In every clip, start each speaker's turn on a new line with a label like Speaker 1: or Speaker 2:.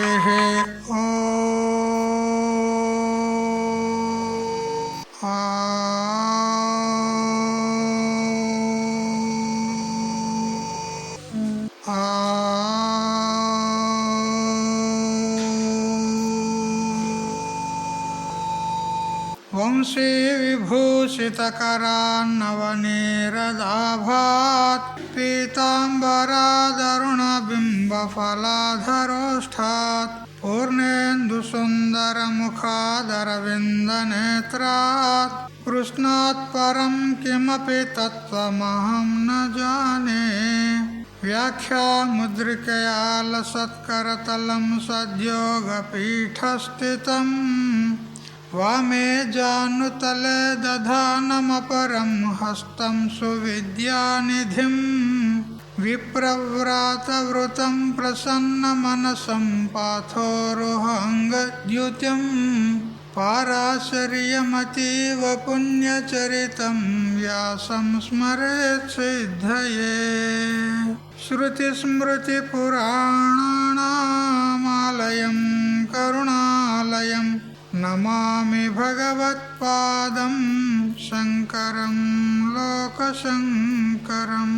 Speaker 1: వంశీ విభూషితకరాన్నవనీరదాభాత్ పీతాంబరాదరుణబింబఫలాధరోష్ఠాత్ పూర్ణేందుసుందరముఖాదరవిందనేత్రాత్ కృష్ణాత్ పరం కిమపి తత్వమహం న జానే. వ్యాఖ్యాముద్రికయా లసత్కరతలం సద్యోగపీఠస్థితం వామే జానుతలే దధానమపరం హస్తం సువిద్యానిధిం విప్రవ్రాతవృతం ప్రసన్నమనసం పాథోరుహంగద్యుతిం పారాశర్యమతీవ పుణ్యచరితం వ్యాసం స్మరేత్ సిద్ధయే. శృతిస్మృతిపురాణానామాలయం కరుణాలయం నమామి భగవత్పాదం శంకరం లోకశంకరం.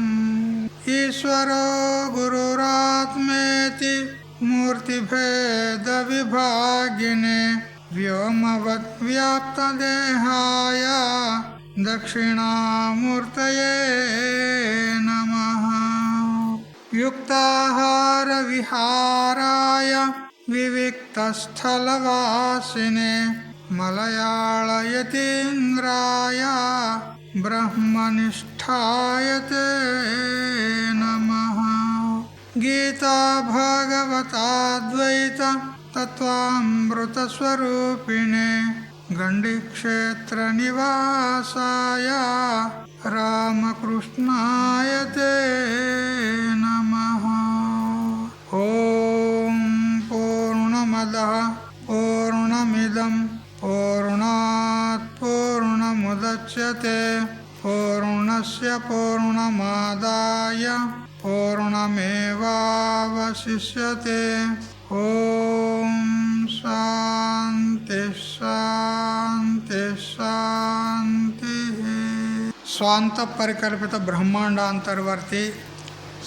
Speaker 1: ఈశ్వరో గురురాత్మేతి మూర్తిభేద విభాగినే వ్యోమవద్వ్యాప్తదేహాయ దక్షిణామూర్తయే నమః. యుక్తాహార విహారాయ వివిక్తస్థలవాసినే మలయాళయతీంద్రాయ బ్రహ్మనిష్ఠాయ తే నమః. గీతా భాగవతాద్వైత తత్వామృతస్వరూపిణే గండిక్షేత్ర నివాసాయ రామకృష్ణాయ తే నమః. ఓం పూర్ణమదః పూర్ణమిదం పూర్ణాత్ పూర్ణముదచ్యతే పూర్ణస్య పూర్ణమాదాయ పూర్ణమేవావశిష్యతే. ఓం శాంతి శాంతి శాంతి. స్వాంత పరికల్పిత బ్రహ్మాండాంతర్వర్తి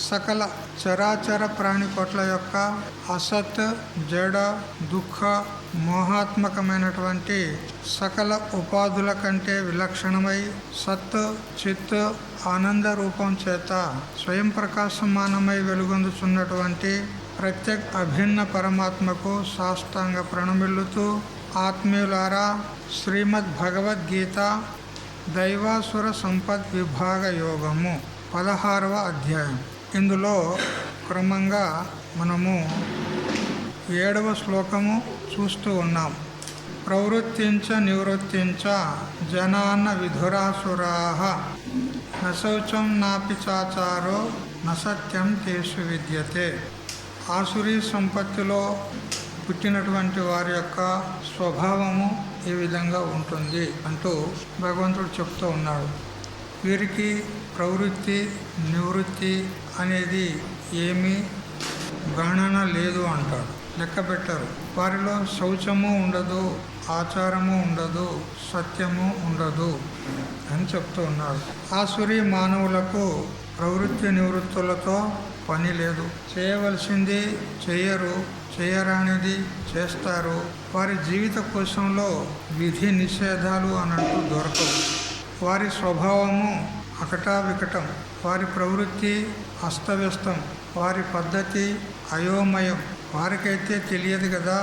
Speaker 1: సకల చరాచర ప్రాణికోట్ల యొక్క అసత్ జడ దుఃఖ మోహాత్మకమైనటువంటి సకల ఉపాధుల కంటే విలక్షణమై సత్ చిత్ ఆనంద రూపం చేత స్వయం ప్రకాశమానమై వెలుగొందుచున్నటువంటి ప్రత్యేక అభిన్న పరమాత్మకు సాష్టాంగ ప్రణమిల్లుతూ, ఆత్మీయులారా, శ్రీమద్ భగవద్గీత దైవాసుర సంపద్ విభాగ యోగము 16వ అధ్యాయం. ఇందులో క్రమంగా మనము 7వ శ్లోకము చూస్తూ ఉన్నాం. ప్రవృత్తించ నివృత్తించ జనాన్న విధురాసురాః నశౌచం నాపి చాచారో నసత్యం తేషు విద్యతే. ఆసురీ సంపత్తిలో పుట్టినటువంటి వారి యొక్క స్వభావము ఈ విధంగా ఉంటుంది అంటూ భగవంతుడు చెప్తూ ఉన్నాడు. వీరికి ప్రవృత్తి నివృత్తి అనేది ఏమీ గణన లేదు అంటాడు, లెక్క పెట్టరు. వారిలో శౌచము ఉండదు, ఆచారము ఉండదు, సత్యము ఉండదు అని చెప్తూ ఉన్నాడు. ఆసురీ మానవులకు ప్రవృత్తి నివృత్తులతో పని లేదు. చేయవలసింది చేయరు, చేయరానిది చేస్తారు. వారి జీవిత కోశంలో విధి నిషేధాలు అన్నట్టు దొరకవు. వారి స్వభావము అకటా వికటం, వారి ప్రవృత్తి అస్తవ్యస్తం, వారి పద్ధతి అయోమయం. వారికైతే తెలియదు కదా,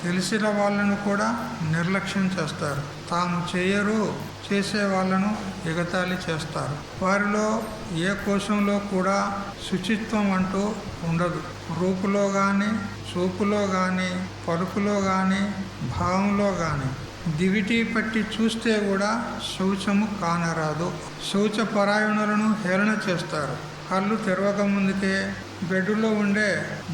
Speaker 1: తెలిసిన వాళ్ళను కూడా నిర్లక్ష్యం చేస్తారు. తాము చేయరు, చేసే వాళ్ళను ఎగతాళి చేస్తారు. వారిలో ఏ కోశంలో కూడా శుచిత్వం అంటూ ఉండదు. రూపులో కానీ, చూపులో కానీ, పలుకులో కానీ, భావంలో కానీ దివిటీ పట్టి చూస్తే కూడా శౌచము కానరాదు. శౌచపరాయణులను హేళన చేస్తారు. కళ్ళు తెరవక ముందుకే బెడ్లో ఉండే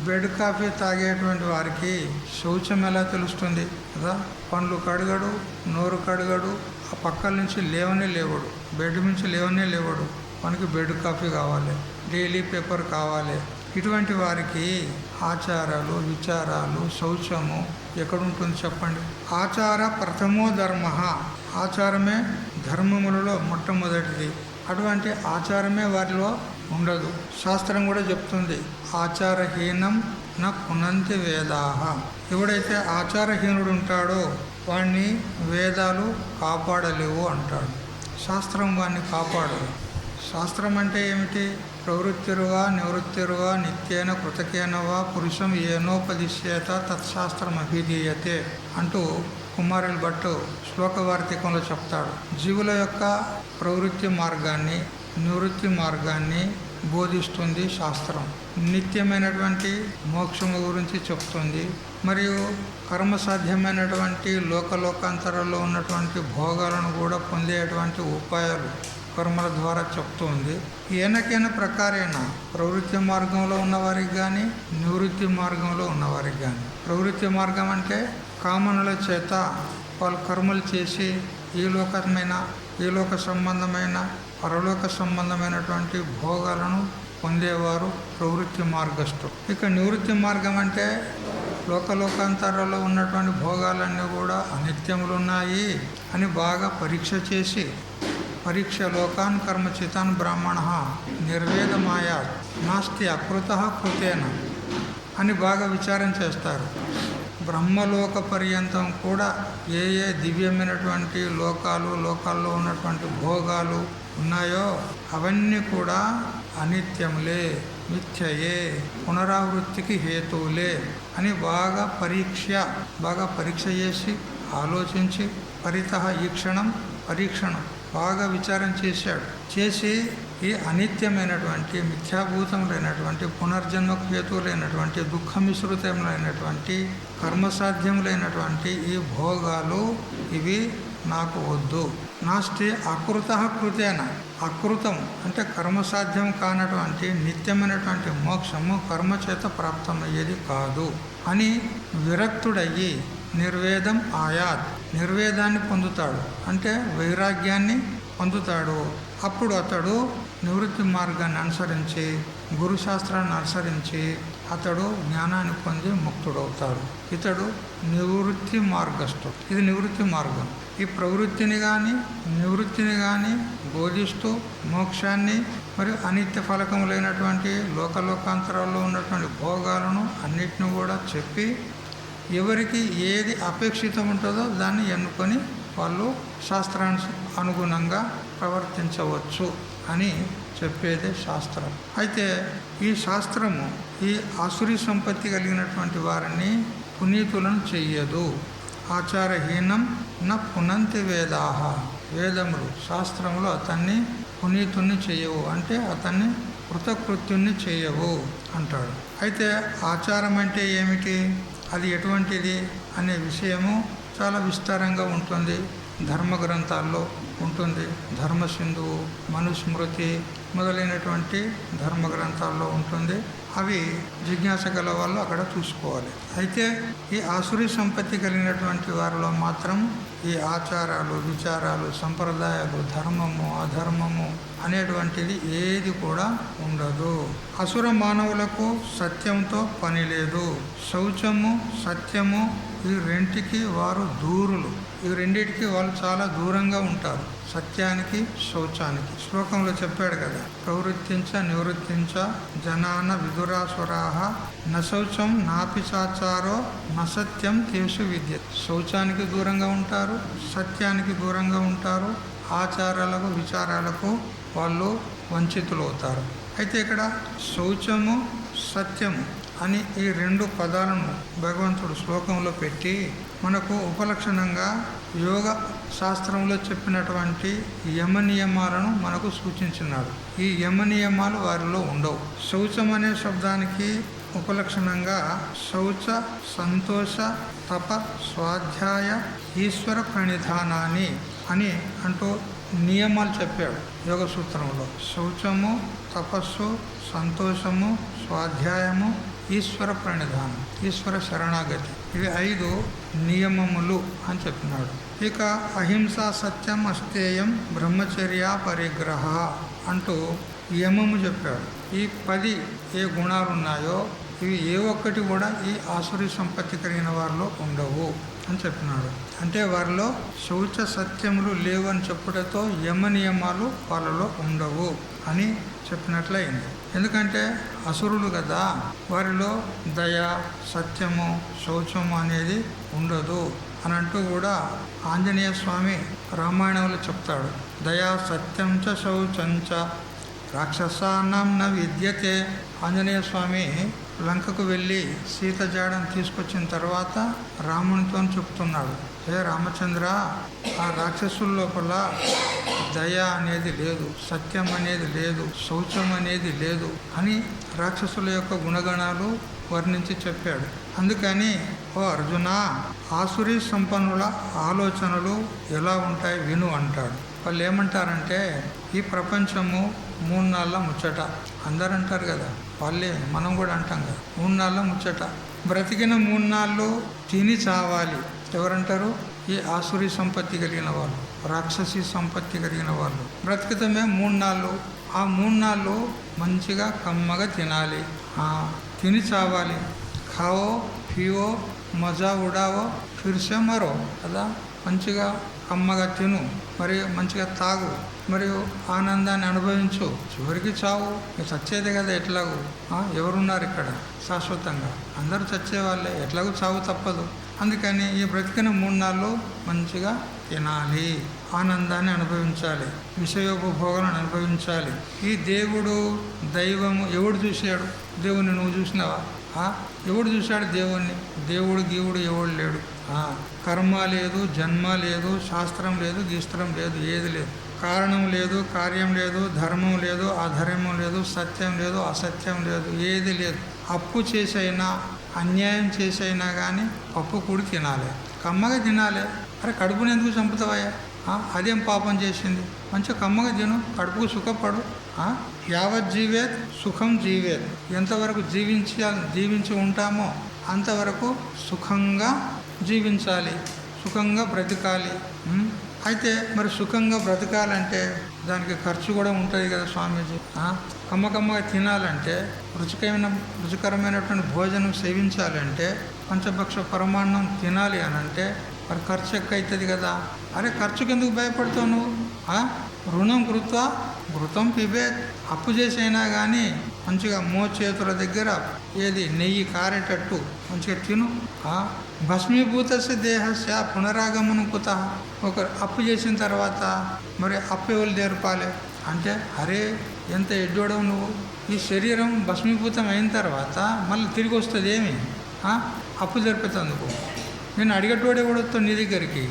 Speaker 1: బెడ్ కాఫీ తాగేటువంటి వారికి శౌచం ఎలా తెలుస్తుంది కదా. పండ్లు కడగడు, నోరు కడగడు, ఆ పక్కల నుంచి లేవనే లేవడు, బెడ్ నుంచి లేవనే లేవడు. మనకి బెడ్ కాఫీ కావాలి, డైలీ పేపర్ కావాలి, ఇటువంటి వారికి ఆచారాలు, విచారాలు, శౌచము ఎక్కడుంటుంది చెప్పండి? ఆచార ప్రథమో ధర్మ, ఆచారమే ధర్మములలో మొట్టమొదటిది. అటువంటి ఆచారమే వారిలో ఉండదు. శాస్త్రం కూడా చెప్తుంది, ఆచారహీనం న పునంతి వేదాహ. ఎవడైతే ఆచారహీనుడు ఉంటాడో వాణ్ణి వేదాలు కాపాడలేవు అంటాడు. శాస్త్రం వాణ్ణి కాపాడదు. శాస్త్రం అంటే ఏమిటి? ప్రవృత్తిరువా నివృత్తిరువా నిత్యేన కృతకేనవా పురుషం ఏనోపదిశ్యేత తత్శాస్త్రం అభిధీయతే అంటూ కుమారుల భట్టు శ్లోకవార్తికంలో చెప్తాడు. జీవుల యొక్క ప్రవృత్తి మార్గాన్ని, నివృత్తి మార్గాన్ని బోధిస్తుంది శాస్త్రం. నిత్యమైనటువంటి మోక్షము గురించి చెప్తుంది. మరియు కర్మసాధ్యమైనటువంటి లోకలోకాంతరాల్లో ఉన్నటువంటి భోగాలను కూడా పొందేటువంటి ఉపాయాలు కర్మల ద్వారా చెప్తుంది. ఏనకైనా ప్రకారేణ ప్రవృత్తి మార్గంలో ఉన్నవారికి కానీ, నివృత్తి మార్గంలో ఉన్నవారికి కానీ. ప్రవృత్తి మార్గం అంటే కామనుల చేత వాళ్ళు కర్మలు చేసి ఈ లోక సంబంధమైన పరలోక సంబంధమైనటువంటి భోగాలను పొందేవారు ప్రవృత్తి మార్గస్థులు. ఇక నివృత్తి మార్గం అంటే లోకలోకాంతరాల్లో ఉన్నటువంటి భోగాలన్నీ కూడా అనిత్యములు ఉన్నాయి అని బాగా పరీక్ష చేసి, పరీక్ష లోకాన్ కర్మచితాన్ బ్రాహ్మణ నిర్వేదమాయా నాస్తి అకృత కృతేన అని బాగా విచారం చేస్తారు. బ్రహ్మలోక పర్యంతం కూడా ఏ దివ్యమైనటువంటి లోకాల్లో ఉన్నటువంటి భోగాలు ఉన్నాయో అవన్నీ కూడా అనిత్యములే, మిథ్యయే, పునరావృత్తికి హేతువులే అని బాగా పరీక్ష చేసి ఆలోచించి పరితః ఈక్షణం పరీక్షణం బాగా విచారం చేసి ఈ అనిత్యమైనటువంటి మిథ్యాభూతములైనటువంటి పునర్జన్మకు హేతువులైనటువంటి దుఃఖమిశ్రితములైనటువంటి కర్మసాధ్యములైనటువంటి ఈ భోగాలు ఇవి నాకు వద్దు. నాస్తి అకృత కృతేన, అకృతం అంటే కర్మసాధ్యం కానటువంటి నిత్యమైనటువంటి మోక్షము కర్మచేత ప్రాప్తమయ్యేది కాదు అని విరక్తుడయ్యి నిర్వేదం ఆయాత్, నిర్వేదాన్ని పొందుతాడు అంటే వైరాగ్యాన్ని పొందుతాడు. అప్పుడు అతడు నివృత్తి మార్గాన్ని అనుసరించి, గురుశాస్త్రాన్ని అనుసరించి అతడు జ్ఞానాన్ని పొంది ముక్తుడవుతాడు. ఇతడు నివృత్తి మార్గస్థుడు. ఇది నివృత్తి మార్గం. ఈ ప్రవృత్తిని కానీ నివృత్తిని కానీ బోధిస్తూ మోక్షాన్ని మరియు అనిత్య ఫలకములైనటువంటి లోకలోకాంతరాల్లో ఉన్నటువంటి భోగాలను అన్నిటిని కూడా చెప్పి ఎవరికి ఏది అపేక్షితం ఉంటుందో దాన్ని ఎన్నుకొని వాళ్ళు శాస్త్రానికి అనుగుణంగా ప్రవర్తించవచ్చు అని చెప్పేదే శాస్త్రం. అయితే ఈ శాస్త్రము ఈ ఆసురీ సంపత్తి కలిగినటువంటి వారిని పునీతులను చెయ్యదు. ఆచారహీనం న పునంతి వేదాహ, వేదములు శాస్త్రములు అతన్ని పునీతుణ్ణి చేయవు అంటే అతన్ని కృతకృత్యుణ్ణి చేయవు అంటాడు. అయితే ఆచారం అంటే ఏమిటి, అది ఎటువంటిది అనే విషయము చాలా విస్తారంగా ఉంటుంది. ధర్మ గ్రంథాల్లో ఉంటుంది. ధర్మసింధువు, మనుస్మృతి మొదలైనటువంటి ధర్మ గ్రంథాల్లో ఉంటుంది. అవి జిజ్ఞాస గల వాళ్ళు అక్కడ చూసుకోవాలి. అయితే ఈ ఆసురీ సంపత్తి కలిగినటువంటి వారిలో మాత్రం ఈ ఆచారాలు, విచారాలు, సంప్రదాయాలు, ధర్మము, అధర్మము అనేటువంటిది ఏది కూడా ఉండదు. అసుర మానవులకు సత్యంతో పని లేదు. శౌచము, సత్యము ఈ రెంటికి వారు దూరులు. ఈ రెండింటికి వాళ్ళు చాలా దూరంగా ఉంటారు, సత్యానికి శౌచానికి. శ్లోకంలో చెప్పాడు కదా, ప్రవృత్తించ నివృత్తించ జనాన విదురాసురాహ నశౌచం నాపిచాచారో నసత్యం తేషు విద్య. శౌచానికి దూరంగా ఉంటారు, సత్యానికి దూరంగా ఉంటారు, ఆచారాలకు విచారాలకు వాళ్ళు వంచితులవుతారు. అయితే ఇక్కడ శౌచము, సత్యము అని ఈ రెండు పదాలను భగవంతుడు శ్లోకంలో పెట్టి మనకు ఉపలక్షణంగా యోగ శాస్త్రంలో చెప్పినటువంటి యమ నియమాలను మనకు సూచించినాడు. ఈ యమ నియమాలు వారిలో ఉండవు. శౌచం అనే శబ్దానికి ఉపలక్షణంగా శౌచ, సంతోష, తప, స్వాధ్యాయ, ఈశ్వర ప్రణిధానాన్ని అని అంటూ నియమాలు చెప్పాడు యోగ సూత్రంలో. శౌచము, తపస్సు, సంతోషము, స్వాధ్యాయము, ఈశ్వర ప్రణిధానం, ఈశ్వర శరణాగతి, ఇవి 5 నియమములు అని చెప్పినాడు. ఇక అహింస, సత్యం, అస్తేయం, బ్రహ్మచర్య, పరిగ్రహ అంటూ యమము చెప్పాడు. ఈ 10 ఏ గుణాలు ఉన్నాయో ఇవి ఏ ఒక్కటి కూడా ఈ ఆసురీ సంపత్తి కలిగిన వారిలో ఉండవు అని చెప్పినాడు. అంటే వారిలో శౌచ సత్యములు లేవు అని చెప్పుటతో యమ నియమాలు వాళ్ళలో ఉండవు అని చెప్పినట్లయింది. ఎందుకంటే అసురులు కదా, వారిలో దయ, సత్యము, శౌచము అనేది ఉండదు అని అంటూ కూడా ఆంజనేయ స్వామి రామాయణంలో చెప్తాడు. దయా సత్యం చ శౌచంచ రాక్షసానం న విద్యతే. ఆంజనేయ స్వామి లంకకు వెళ్ళి సీత జాడను తీసుకొచ్చిన తర్వాత రామునితో చెప్తున్నాడు, హే రామచంద్ర, ఆ రాక్షసుల లోపల దయ అనేది లేదు, సత్యం అనేది లేదు, శౌచం అనేది లేదు అని రాక్షసుల యొక్క గుణగణాలు వర్ణించి చెప్పాడు. అందుకని ఓ అర్జున, ఆసురీ సంపన్నుల ఆలోచనలు ఎలా ఉంటాయి విను అంటాడు. వాళ్ళు ఏమంటారంటే ఈ ప్రపంచము 3 నాళ్ళ ముచ్చట. అందరు అంటారు కదా, వాళ్ళే మనం కూడా అంటాం కదా, 3 నాళ్ళ ముచ్చట. బ్రతికిన 3 నాళ్ళు తిని చావాలి. ఎవరంటారు? ఈ ఆసురీ సంపత్తి కలిగిన వాళ్ళు, రాక్షసి సంపత్తి కలిగిన వాళ్ళు. బ్రతికితమే 3 నాళ్ళు. ఆ 3 నాళ్ళు మంచిగా కమ్మగా తినాలి, తిని చావాలి. ఖావో పివో మజా ఉడావో ఫిర్సే మరో కదా. మంచిగా కమ్మగా తిను, మరియు మంచిగా తాగు, మరియు ఆనందాన్ని అనుభవించు. చివరికి చావు. మీరు చచ్చేదే కదా ఎట్లాగూ. ఎవరున్నారు ఇక్కడ శాశ్వతంగా? అందరూ చచ్చేవాళ్ళే, ఎట్లాగూ చావు తప్పదు. అందుకని ఈ బ్రతికిన 3 నాళ్ళు మంచిగా తినాలి, ఆనందాన్ని అనుభవించాలి, విషయోపభోగాలను అనుభవించాలి. ఈ దేవుడు దైవము ఎవడు చూశాడు? దేవుణ్ణి నువ్వు చూసినావా? ఎవడు చూశాడు దేవుణ్ణి? దేవుడు గీవుడు ఎవడు లేడు. కర్మ లేదు, జన్మ లేదు, శాస్త్రం లేదు, గీస్త్రం లేదు, ఏది లేదు. కారణం లేదు, కార్యం లేదు, ధర్మం లేదు, అధర్మం లేదు, సత్యం లేదు, అసత్యం లేదు, ఏది లేదు. అప్పు చేసైనా అన్యాయం చేసైనా కానీ పప్పు కూడి తినాలి, కమ్మగా తినాలి. అరే కడుపుని ఎందుకు చంపుతావయ్యా? అదేం పాపం చేసింది? మంచిగా కమ్మగా తిను, కడుపుకు సుఖపడు. యావత్ జీవేత్ సుఖం జీవేత్. ఎంతవరకు జీవించి ఉంటామో అంతవరకు సుఖంగా జీవించాలి, సుఖంగా బ్రతకాలి. అయితే మరి సుఖంగా బ్రతకాలంటే దానికి ఖర్చు కూడా ఉంటుంది కదా స్వామీజీ. కమ్మకమ్మగా తినాలంటే, రుచికరమైనటువంటి భోజనం సేవించాలంటే, పంచభక్ష పరమాన్నం తినాలి అని అంటే మరి ఖర్చు ఎక్కువ అవుతుంది కదా. అరే ఖర్చుకి ఎందుకు భయపడతావు నువ్వు? రుణం కృత్వా ఘృతం పిబేత్. అప్పు చేసైనా కానీ మంచిగా మోచేతుల దగ్గర ఏది నెయ్యి కారేటట్టు మంచిగా తిను. భస్మీభూతస్య దేహస్య పునరాగమనం కుత. ఒక అప్పు చేసిన తర్వాత మరి అప్పు ఎవరు తెరపాలి అంటే, అరే ఎంత ఎడ్డోడవు నువ్వు. ఈ శరీరం భస్మీభూతం అయిన తర్వాత మళ్ళీ తిరిగి వస్తుంది ఏమి? అప్పు జరిపేందుకు. నేను అడిగేటోడే కూడా వస్తాను నీ దగ్గరికి.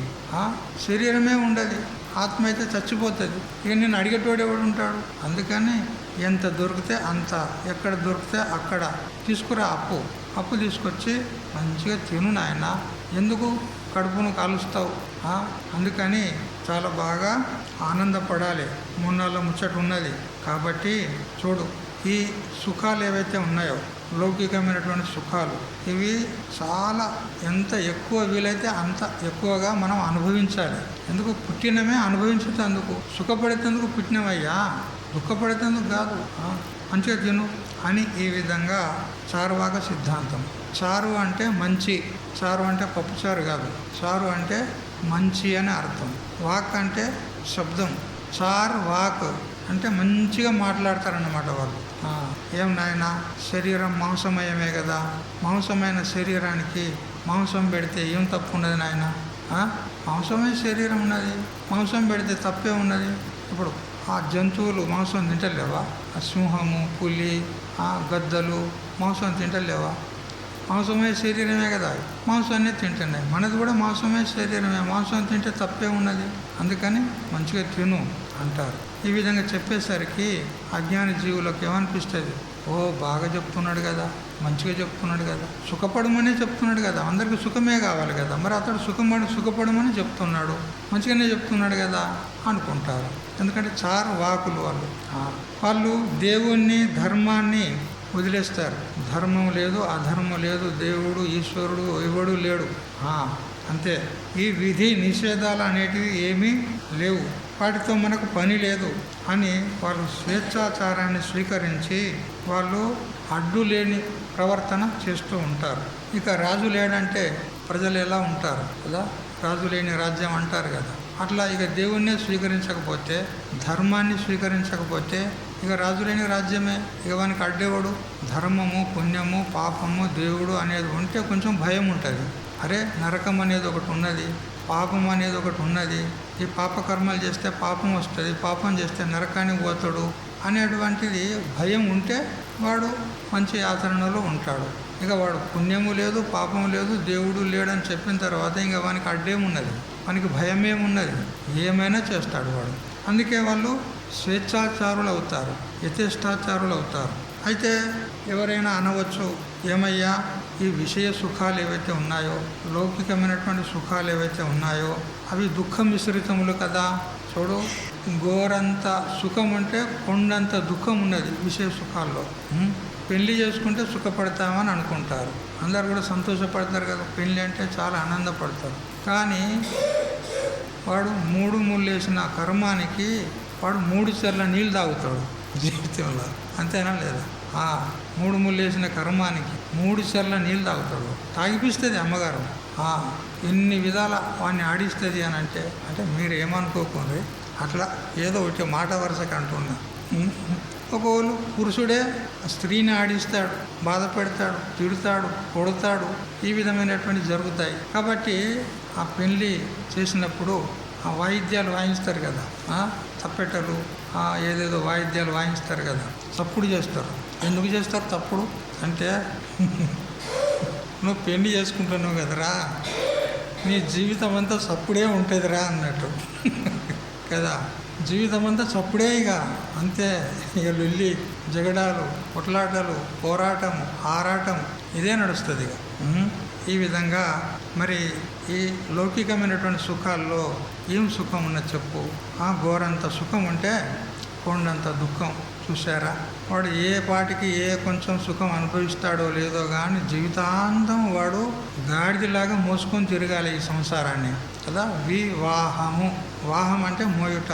Speaker 1: శరీరమే ఉండదు, ఆత్మ అయితే చచ్చిపోతుంది. ఇక నేను అడిగేటోడే కూడా ఉంటాడు. అందుకని ఎంత దొరికితే అంత, ఎక్కడ దొరికితే అక్కడ తీసుకురా అప్పు తీసుకొచ్చి మంచిగా తిను నాయన. ఎందుకు కడుపును కాలుస్తావు? అందుకని చాలా బాగా ఆనందపడాలి. 3 నాళ్ళ ముచ్చట ఉన్నది కాబట్టి చూడు, ఈ సుఖాలు ఏవైతే ఉన్నాయో లౌకికమైనటువంటి సుఖాలు, ఇవి చాలా ఎంత ఎక్కువ వీలైతే అంత ఎక్కువగా మనం అనుభవించాలి. ఎందుకు పుట్టినమే అనుభవించేందుకు, సుఖపడేందుకు పుట్టినమయ్యా, దుఃఖపడేందుకు కాదు. మంచిగా తిను అని ఈ విధంగా చారువాక సిద్ధాంతం. చారు అంటే మంచి, చారు అంటే పప్పుచారు కాదు. చారు అంటే మంచి అని అర్థం. వాక్ అంటే శబ్దం. చార్ వాక్ అంటే మంచిగా మాట్లాడతారన్నమాట వాళ్ళు. ఏం నాయన, శరీరం మాంసమయమే కదా, మాంసమైన శరీరానికి మాంసం పెడితే ఏం తప్పు ఉన్నది నాయన? మాంసమే శరీరం ఉన్నది, మాంసం పెడితే తప్పే ఉన్నది. ఇప్పుడు ఆ జంతువులు మాంసం తింటలేవా? ఆ సింహము, పులి, గద్దలు మాంసం తింటలేవా? మాంసమే శరీరమే కదా, మాంసాన్ని తింటున్నాయి. మనది కూడా మాంసమే శరీరమే, మాంసం తింటే తప్పే ఉన్నది. అందుకని మంచిగా తిను అంటారు. ఈ విధంగా చెప్పేసరికి అజ్ఞాన జీవులకు ఏమనిపిస్తుంది? ఓ బాగా చెప్తున్నాడు కదా, మంచిగా చెప్తున్నాడు కదా, సుఖపడమనే చెప్తున్నాడు కదా, అందరికీ సుఖమే కావాలి కదా, మరి అతడు సుఖపడమని చెప్తున్నాడు, మంచిగానే చెప్తున్నాడు కదా అనుకుంటారు. ఎందుకంటే చారు వాకులు వాళ్ళు దేవుణ్ణి, ధర్మాన్ని వదిలేస్తారు. ధర్మం లేదు, అధర్మం లేదు, దేవుడు, ఈశ్వరుడు ఎవడు లేడు. అంతే. ఈ విధి నిషేధాలు అనేటివి ఏమీ లేవు. వాటితో మనకు పని లేదు అని వాళ్ళు స్వేచ్ఛాచారాన్ని స్వీకరించి వాళ్ళు అడ్డు లేని ప్రవర్తన చేస్తూ ఉంటారు. ఇక రాజు లేడంటే ప్రజలు ఎలా ఉంటారు కదా, రాజు లేని రాజ్యం అంటారు కదా. అట్లా ఇక దేవుణ్ణే స్వీకరించకపోతే, ధర్మాన్ని స్వీకరించకపోతే ఇక రాజు లేని రాజ్యమే. ఇక వానికి అడ్డేవాడు. ధర్మము, పుణ్యము, పాపము, దేవుడు అనేది ఉంటే కొంచెం భయం ఉంటుంది. అరే నరకం అనేది ఒకటి ఉన్నది, పాపం అనేది ఒకటి ఉన్నది, ఈ పాపకర్మలు చేస్తే పాపం వస్తుంది, పాపం చేస్తే నరకానికి పోతాడు అనేటువంటిది భయం ఉంటే వాడు మంచి ఆచరణలో ఉంటాడు. ఇక వాడు పుణ్యము లేదు, పాపము లేదు, దేవుడు లేడని చెప్పిన తర్వాత ఇంకా వానికి అడ్డేమున్నది, వానికి భయమేమున్నది, ఏమైనా చేస్తాడు వాడు. అందుకే వాళ్ళు స్వేచ్ఛాచారులు అవుతారు, యథేష్టాచారులు అవుతారు. అయితే ఎవరైనా అనవచ్చు, ఏమయ్యా ఈ విషయ సుఖాలు ఏవైతే ఉన్నాయో, లౌకికమైనటువంటి సుఖాలు ఏవైతే ఉన్నాయో అవి దుఃఖ మిశ్రితములు కదా. చూడు, గోరంత సుఖం అంటే కొండంత దుఃఖం ఉన్నది విషయ సుఖాల్లో. పెళ్లి చేసుకుంటే సుఖపడతామని అనుకుంటారు, అందరు కూడా సంతోషపడతారు కదా, పెళ్ళి అంటే చాలా ఆనందపడతారు. కానీ వాడు 3 ముళ్ళేసిన కర్మానికి వాడు 3 చెర్ల నీళ్ళు తాగుతాడు జీవితంలో, అంతేనా లేదా? 3 ముళ్ళేసిన కర్మానికి 3 చెర్ల నీళ్ళు తాగుతాడు. తాగిపిస్తుంది అమ్మగారు, ఎన్ని విధాల వాడిని ఆడిస్తుంది అని అంటే మీరు ఏమనుకోకండి, అట్లా ఏదో ఒకటి మాట వరుసకి అంటున్నా. ఒకవేళ పురుషుడే స్త్రీని ఆడిస్తాడు, బాధ పెడతాడు, తిడతాడు, కొడతాడు, ఈ విధమైనటువంటి జరుగుతాయి. కాబట్టి ఆ పెళ్ళి చేసినప్పుడు ఆ వాయిద్యాలు వాయిస్తారు కదా, తప్పెటలు, ఏదేదో వాయిద్యాలు వాయిస్తారు కదా, చప్పుడు చేస్తారు. ఎందుకు చేస్తారు తప్పుడు అంటే, నువ్వు పెళ్లి చేసుకుంటున్నావు కదరా, నీ జీవితం అంతా చప్పుడే ఉంటుందిరా అన్నట్టు కదా. జీవితం అంతా చప్పుడే, ఇక అంతే. ఇక లొల్లి, జగడాలు, కొట్లాటలు, పోరాటం, ఆరాటం ఇదే నడుస్తుంది ఇక. ఈ విధంగా మరి ఈ లౌకికమైనటువంటి సుఖాల్లో ఏం సుఖం ఉన్నది చెప్పు? ఘోరంత సుఖం ఉంటే కొండంత దుఃఖం. చూసారా, వాడు ఏ పాటికి ఏ కొంచెం సుఖం అనుభవిస్తాడో లేదో కానీ జీవితాంతం వాడు గాడిదలాగా మోసుకొని తిరగాలి ఈ సంసారాన్ని కదా. వివాహము, వాహం అంటే మోయుట,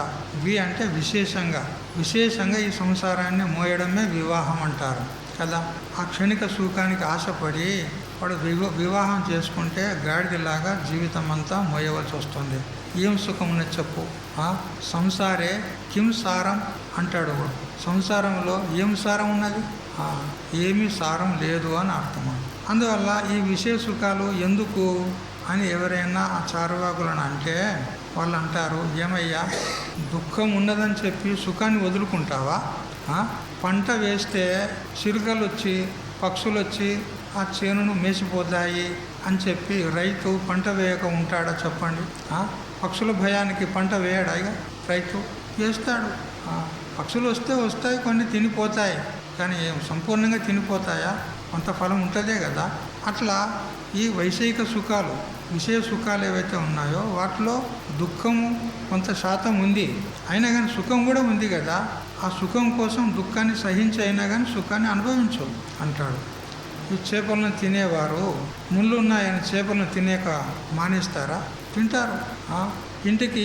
Speaker 1: అంటే విశేషంగా ఈ సంసారాన్ని మోయడమే వివాహం అంటారు కదా. ఆ క్షణిక సుఖానికి ఆశపడి వాడు వివాహం చేసుకుంటే గాడిదలాగా జీవితం అంతా మోయవలసి వస్తుంది. ఏం సుఖం ఉన్నది చెప్పు? సంసారే కిం సారం అంటాడు వాడు. సంసారంలో ఏం సారం ఉన్నది? ఏమీ సారం లేదు అని అర్థం. అందువల్ల ఈ విషయ సుఖాలు ఎందుకు అని ఎవరైనా ఆ చారువాకులను అంటే వాళ్ళు అంటారు, ఏమయ్యా దుఃఖం ఉన్నదని చెప్పి సుఖాన్ని వదులుకుంటావా? పంట వేస్తే చిరుకలు వచ్చి, పక్షులు వచ్చి ఆ చేనును మేసిపోతాయి అని చెప్పి రైతు పంట వేయక ఉంటాడా చెప్పండి? పక్షుల భయానికి పంట వేయడా? ఇక రైతు వేస్తాడు. పక్షులు వస్తాయి, కొన్ని తినిపోతాయి, కానీ సంపూర్ణంగా తినిపోతాయా? కొంత ఫలం ఉంటుందే కదా. అట్లా ఈ వైషయిక సుఖాలు, విషయ సుఖాలు ఏవైతే ఉన్నాయో వాటిలో దుఃఖము కొంత శాతం ఉంది, అయినా కానీ సుఖం కూడా ఉంది కదా. ఆ సుఖం కోసం దుఃఖాన్ని సహించి అయినా కానీ సుఖాన్ని అనుభవించు అంటాడు. ఈ చేపలను తినేవారు ముళ్ళు ఉన్నాయని చేపలను తినేక మానేస్తారా? తింటారు. ఇంటికి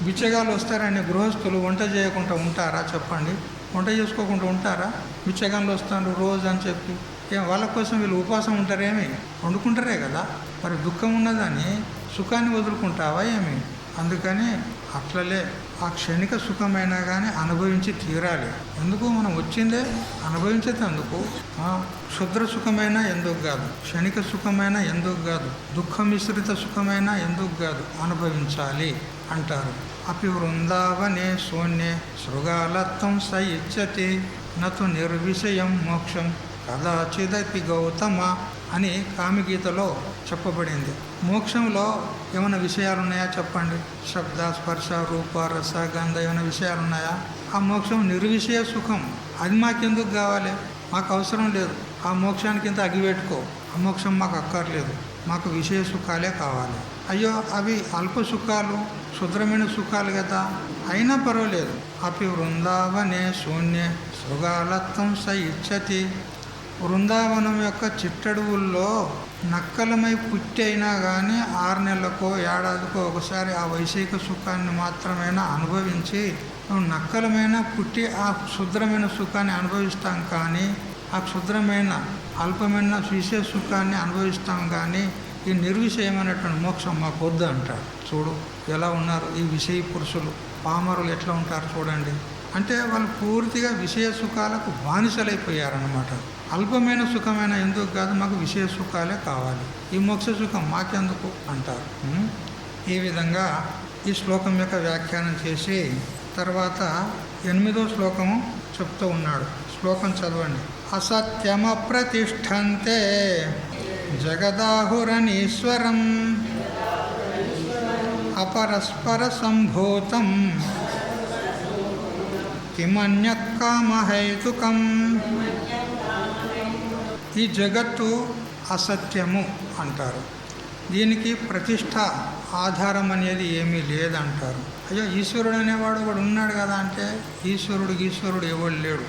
Speaker 1: బిచ్చగాళ్ళు వస్తారని గృహస్థులు వంట చేయకుండా ఉంటారా చెప్పండి? వంట చేసుకోకుండా ఉంటారా? బిచ్చగాళ్ళు వస్తారు రోజు అని చెప్పి వాళ్ళ కోసం వీళ్ళు ఉపవాసం ఉంటారేమి? వండుకుంటారే కదా. మరి దుఃఖం ఉన్నదని సుఖాన్ని వదులుకుంటావా ఏమి? అందుకని అట్లలే ఆ క్షణిక సుఖమైనా కానీ అనుభవించి తీరాలి. ఎందుకు మనం వచ్చిందే అనుభవించేది అందుకు. క్షుద్ర సుఖమైనా ఎందుకు కాదు, క్షణిక సుఖమైనా ఎందుకు కాదు, దుఃఖ మిశ్రిత సుఖమైనా ఎందుకు కాదు, అనుభవించాలి అంటారు. అపి వృందావనే శూన్యే శృగాలత్వం స ఇచ్చతి నతు నిర్విషయం మోక్షం కదాచిదపి గౌతమ అని కామిగీతలో చెప్పబడింది. మోక్షంలో ఏమైనా విషయాలు ఉన్నాయా చెప్పండి? శబ్ద, స్పర్శ, రూప, రస, గంధ ఏమైనా విషయాలు ఉన్నాయా? ఆ మోక్షం నిర్విషయ సుఖం. అది మాకెందుకు కావాలి? మాకు అవసరం లేదు. ఆ మోక్షానికి ఇంత అగిపెట్టుకో, ఆ మోక్షం మాకు అక్కర్లేదు, మాకు విషయ సుఖాలే కావాలి. అయ్యో అవి అల్ప సుఖాలు, క్షుద్రమైన సుఖాలు కదా, అయినా పర్వాలేదు. అపి వృందావనే శూన్యే శృగాలత్వం స ఇచ్చతి. బృందావనం యొక్క చిట్టడువుల్లో నక్కలమై పుట్టి అయినా కానీ 6 నెలలకో ఏడాదికో ఒకసారి ఆ వైషయిక సుఖాన్ని మాత్రమేనా అనుభవించి నువ్వు నక్కలమైనా పుట్టి ఆ క్షుద్రమైన సుఖాన్ని అనుభవిస్తాం, కానీ ఆ క్షుద్రమైన అల్పమైన విశేష సుఖాన్ని అనుభవిస్తాం, కానీ ఈ నిర్విషయమైనటువంటి మోక్షం మాకు వద్దు అంటాడు. చూడు ఎలా ఉన్నారు ఈ విషయ పురుషులు, పామరులు ఎట్లా ఉంటారు చూడండి. అంటే వాళ్ళు పూర్తిగా విషయ సుఖాలకు బానిసలైపోయారన్నమాట. అల్పమైన సుఖమైన ఎందుకు కాదు, మాకు విషయ సుఖాలే కావాలి, ఈ మోక్ష సుఖం మాకెందుకు అంటారు. ఈ విధంగా ఈ శ్లోకం యొక్క వ్యాఖ్యానం చేసి తర్వాత 8వ శ్లోకము చెప్తూ ఉన్నాడు. శ్లోకం చదవండి. అసత్యమప్రతిష్ఠంతే జగదాహురనీశ్వరం అపరస్పర సంభూతం కిమన్యకామహైతుకం. ఈ జగత్తు అసత్యము అంటారు. దీనికి ప్రతిష్ట ఆధారం అనేది ఏమీ లేదంటారు. అయ్యో ఈశ్వరుడు అనేవాడు ఒకడు ఉన్నాడు కదా అంటే ఈశ్వరుడు ఎవడు లేడు.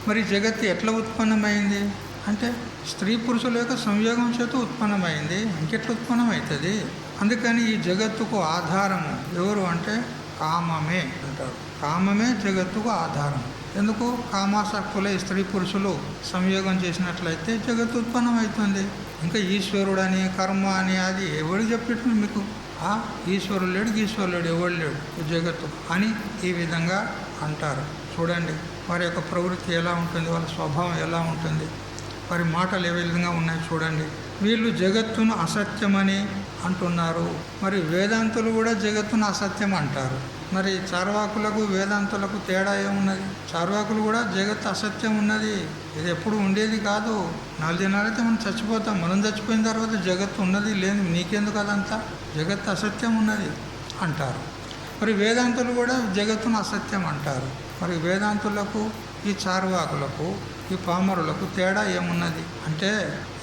Speaker 1: మరి జగత్తు ఎట్లా ఉత్పన్నమైంది అంటే స్త్రీ పురుషుల యొక్క సంయోగం చేత ఉత్పన్నమైంది, ఇంకెట్లా ఉత్పన్నమవుతుంది. అందుకని ఈ జగత్తుకు ఆధారము ఎవరు అంటే కామమే అంటారు. కామమే జగత్తుకు ఆధారం. ఎందుకు? కామాసక్తులై స్త్రీ పురుషులు సంయోగం చేసినట్లయితే జగత్తు ఉత్పన్నమవుతుంది. ఇంకా ఈశ్వరుడని కర్మ అని అది ఎవడు చెప్పేటప్పుడు మీకు ఈశ్వరుడు లేడు ఎవడు లేడు జగత్తు అని ఈ విధంగా అంటారు. చూడండి వారి యొక్క ప్రవృత్తి ఎలా ఉంటుంది, వాళ్ళ స్వభావం ఎలా ఉంటుంది, వారి మాటలు ఏ విధంగా ఉన్నాయి చూడండి. వీళ్ళు జగత్తును అసత్యమని అంటున్నారు. మరి వేదాంతులు కూడా జగత్తును అసత్యం అంటారు. మరి చార్వాకులకు వేదాంతులకు తేడా ఏమున్నది? చార్వాకులు కూడా జగత్తు అసత్యం ఉన్నది, ఇది ఎప్పుడు ఉండేది కాదు, 4 దినాలైతే మనం చచ్చిపోతాం, మనం చచ్చిపోయిన తర్వాత జగత్తు ఉన్నది లేదు, నీకెందుకు అదంతా, జగత్తు అసత్యం ఉన్నది అంటారు. మరి వేదాంతులు కూడా జగత్తును అసత్యం అంటారు. మరి వేదాంతులకు ఈ చార్వాకులకు ఈ పామరులకు తేడా ఏమున్నది అంటే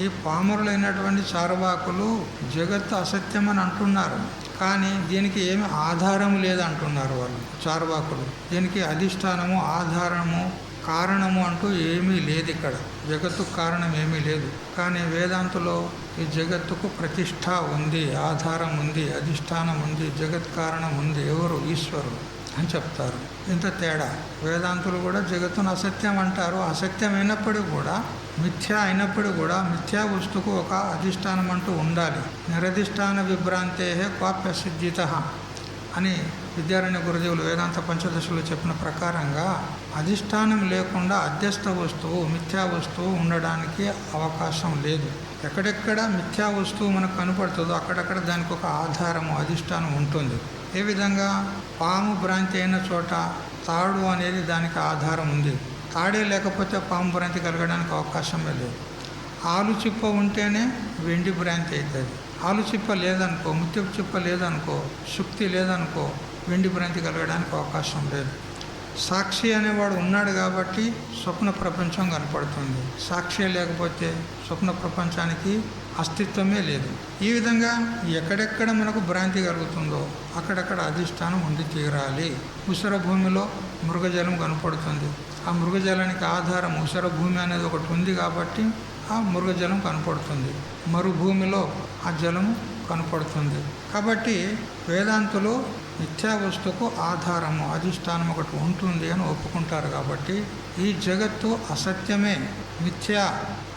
Speaker 1: ఈ పామరులైనటువంటి చార్వాకులు జగత్తు అసత్యం అని అంటున్నారు, కానీ దీనికి ఏమి ఆధారం లేదంటున్నారు వాళ్ళు చార్వాకులు. దీనికి అధిష్టానము ఆధారము కారణము అంటూ ఏమీ లేదు. ఇక్కడ జగత్తుకు కారణం ఏమీ లేదు. కానీ వేదాంతులో ఈ జగత్తుకు ప్రతిష్ట ఉంది, ఆధారం ఉంది, అధిష్టానం ఉంది, జగత్ కారణం ఉంది, ఎవరు? ఈశ్వరుడు అని చెప్తారు. ఇంత తేడా. వేదాంతులు కూడా జగత్తును అసత్యం అంటారు. అసత్యం అయినప్పటికీ కూడా మిథ్య అయినప్పుడు కూడా మిథ్యా వస్తువుకు ఒక అధిష్టానం అంటూ ఉండాలి. నిరధిష్టాన విభ్రాంతే క్వాప్య సిద్ధిత అని విద్యారణ్య గురుదేవులు వేదాంత పంచదశలో చెప్పిన ప్రకారంగా అధిష్టానం లేకుండా అధ్యస్థ వస్తువు మిథ్యా వస్తువు ఉండడానికి అవకాశం లేదు. ఎక్కడెక్కడ మిథ్యా వస్తువు మనకు కనపడుతుందో అక్కడక్కడ దానికి ఒక ఆధారము అధిష్టానం ఉంటుంది. ఏ విధంగా పాము భ్రాంతి అయిన చోట తాడు అనేది దానికి ఆధారం ఉంది. తాడే లేకపోతే పాము భ్రాంతి కలగడానికి అవకాశమే లేదు. ఆలు చిప్ప ఉంటేనే వెండి భ్రాంతి అవుతుంది. ఆలు చిప్ప లేదనుకో, ముత్యపు చిప్ప లేదనుకో, శుక్తి లేదనుకో, వెండి భ్రాంతి కలగడానికి అవకాశం లేదు. సాక్షి అనేవాడు ఉన్నాడు కాబట్టి స్వప్న ప్రపంచం కనపడుతుంది. సాక్షి లేకపోతే స్వప్న ప్రపంచానికి అస్తిత్వమే లేదు. ఈ విధంగా ఎక్కడెక్కడ మనకు భ్రాంతి కలుగుతుందో అక్కడక్కడ అధిష్టానం ఉండి తీరాలి. ఉసర భూమిలో మృగజలం కనపడుతుంది. ఆ మృగజలానికి ఆధారం ఉసర భూమి అనేది ఒకటి ఉంది కాబట్టి ఆ మృగజలం కనపడుతుంది. మరుభూమిలో ఆ జలము కనపడుతుంది. కాబట్టి వేదాంతులు మిథ్యా వస్తువుకు ఆధారము అధిష్టానం ఒకటి ఉంటుంది అని ఒప్పుకుంటారు. కాబట్టి ఈ జగత్తు అసత్యమే, మిథ్యా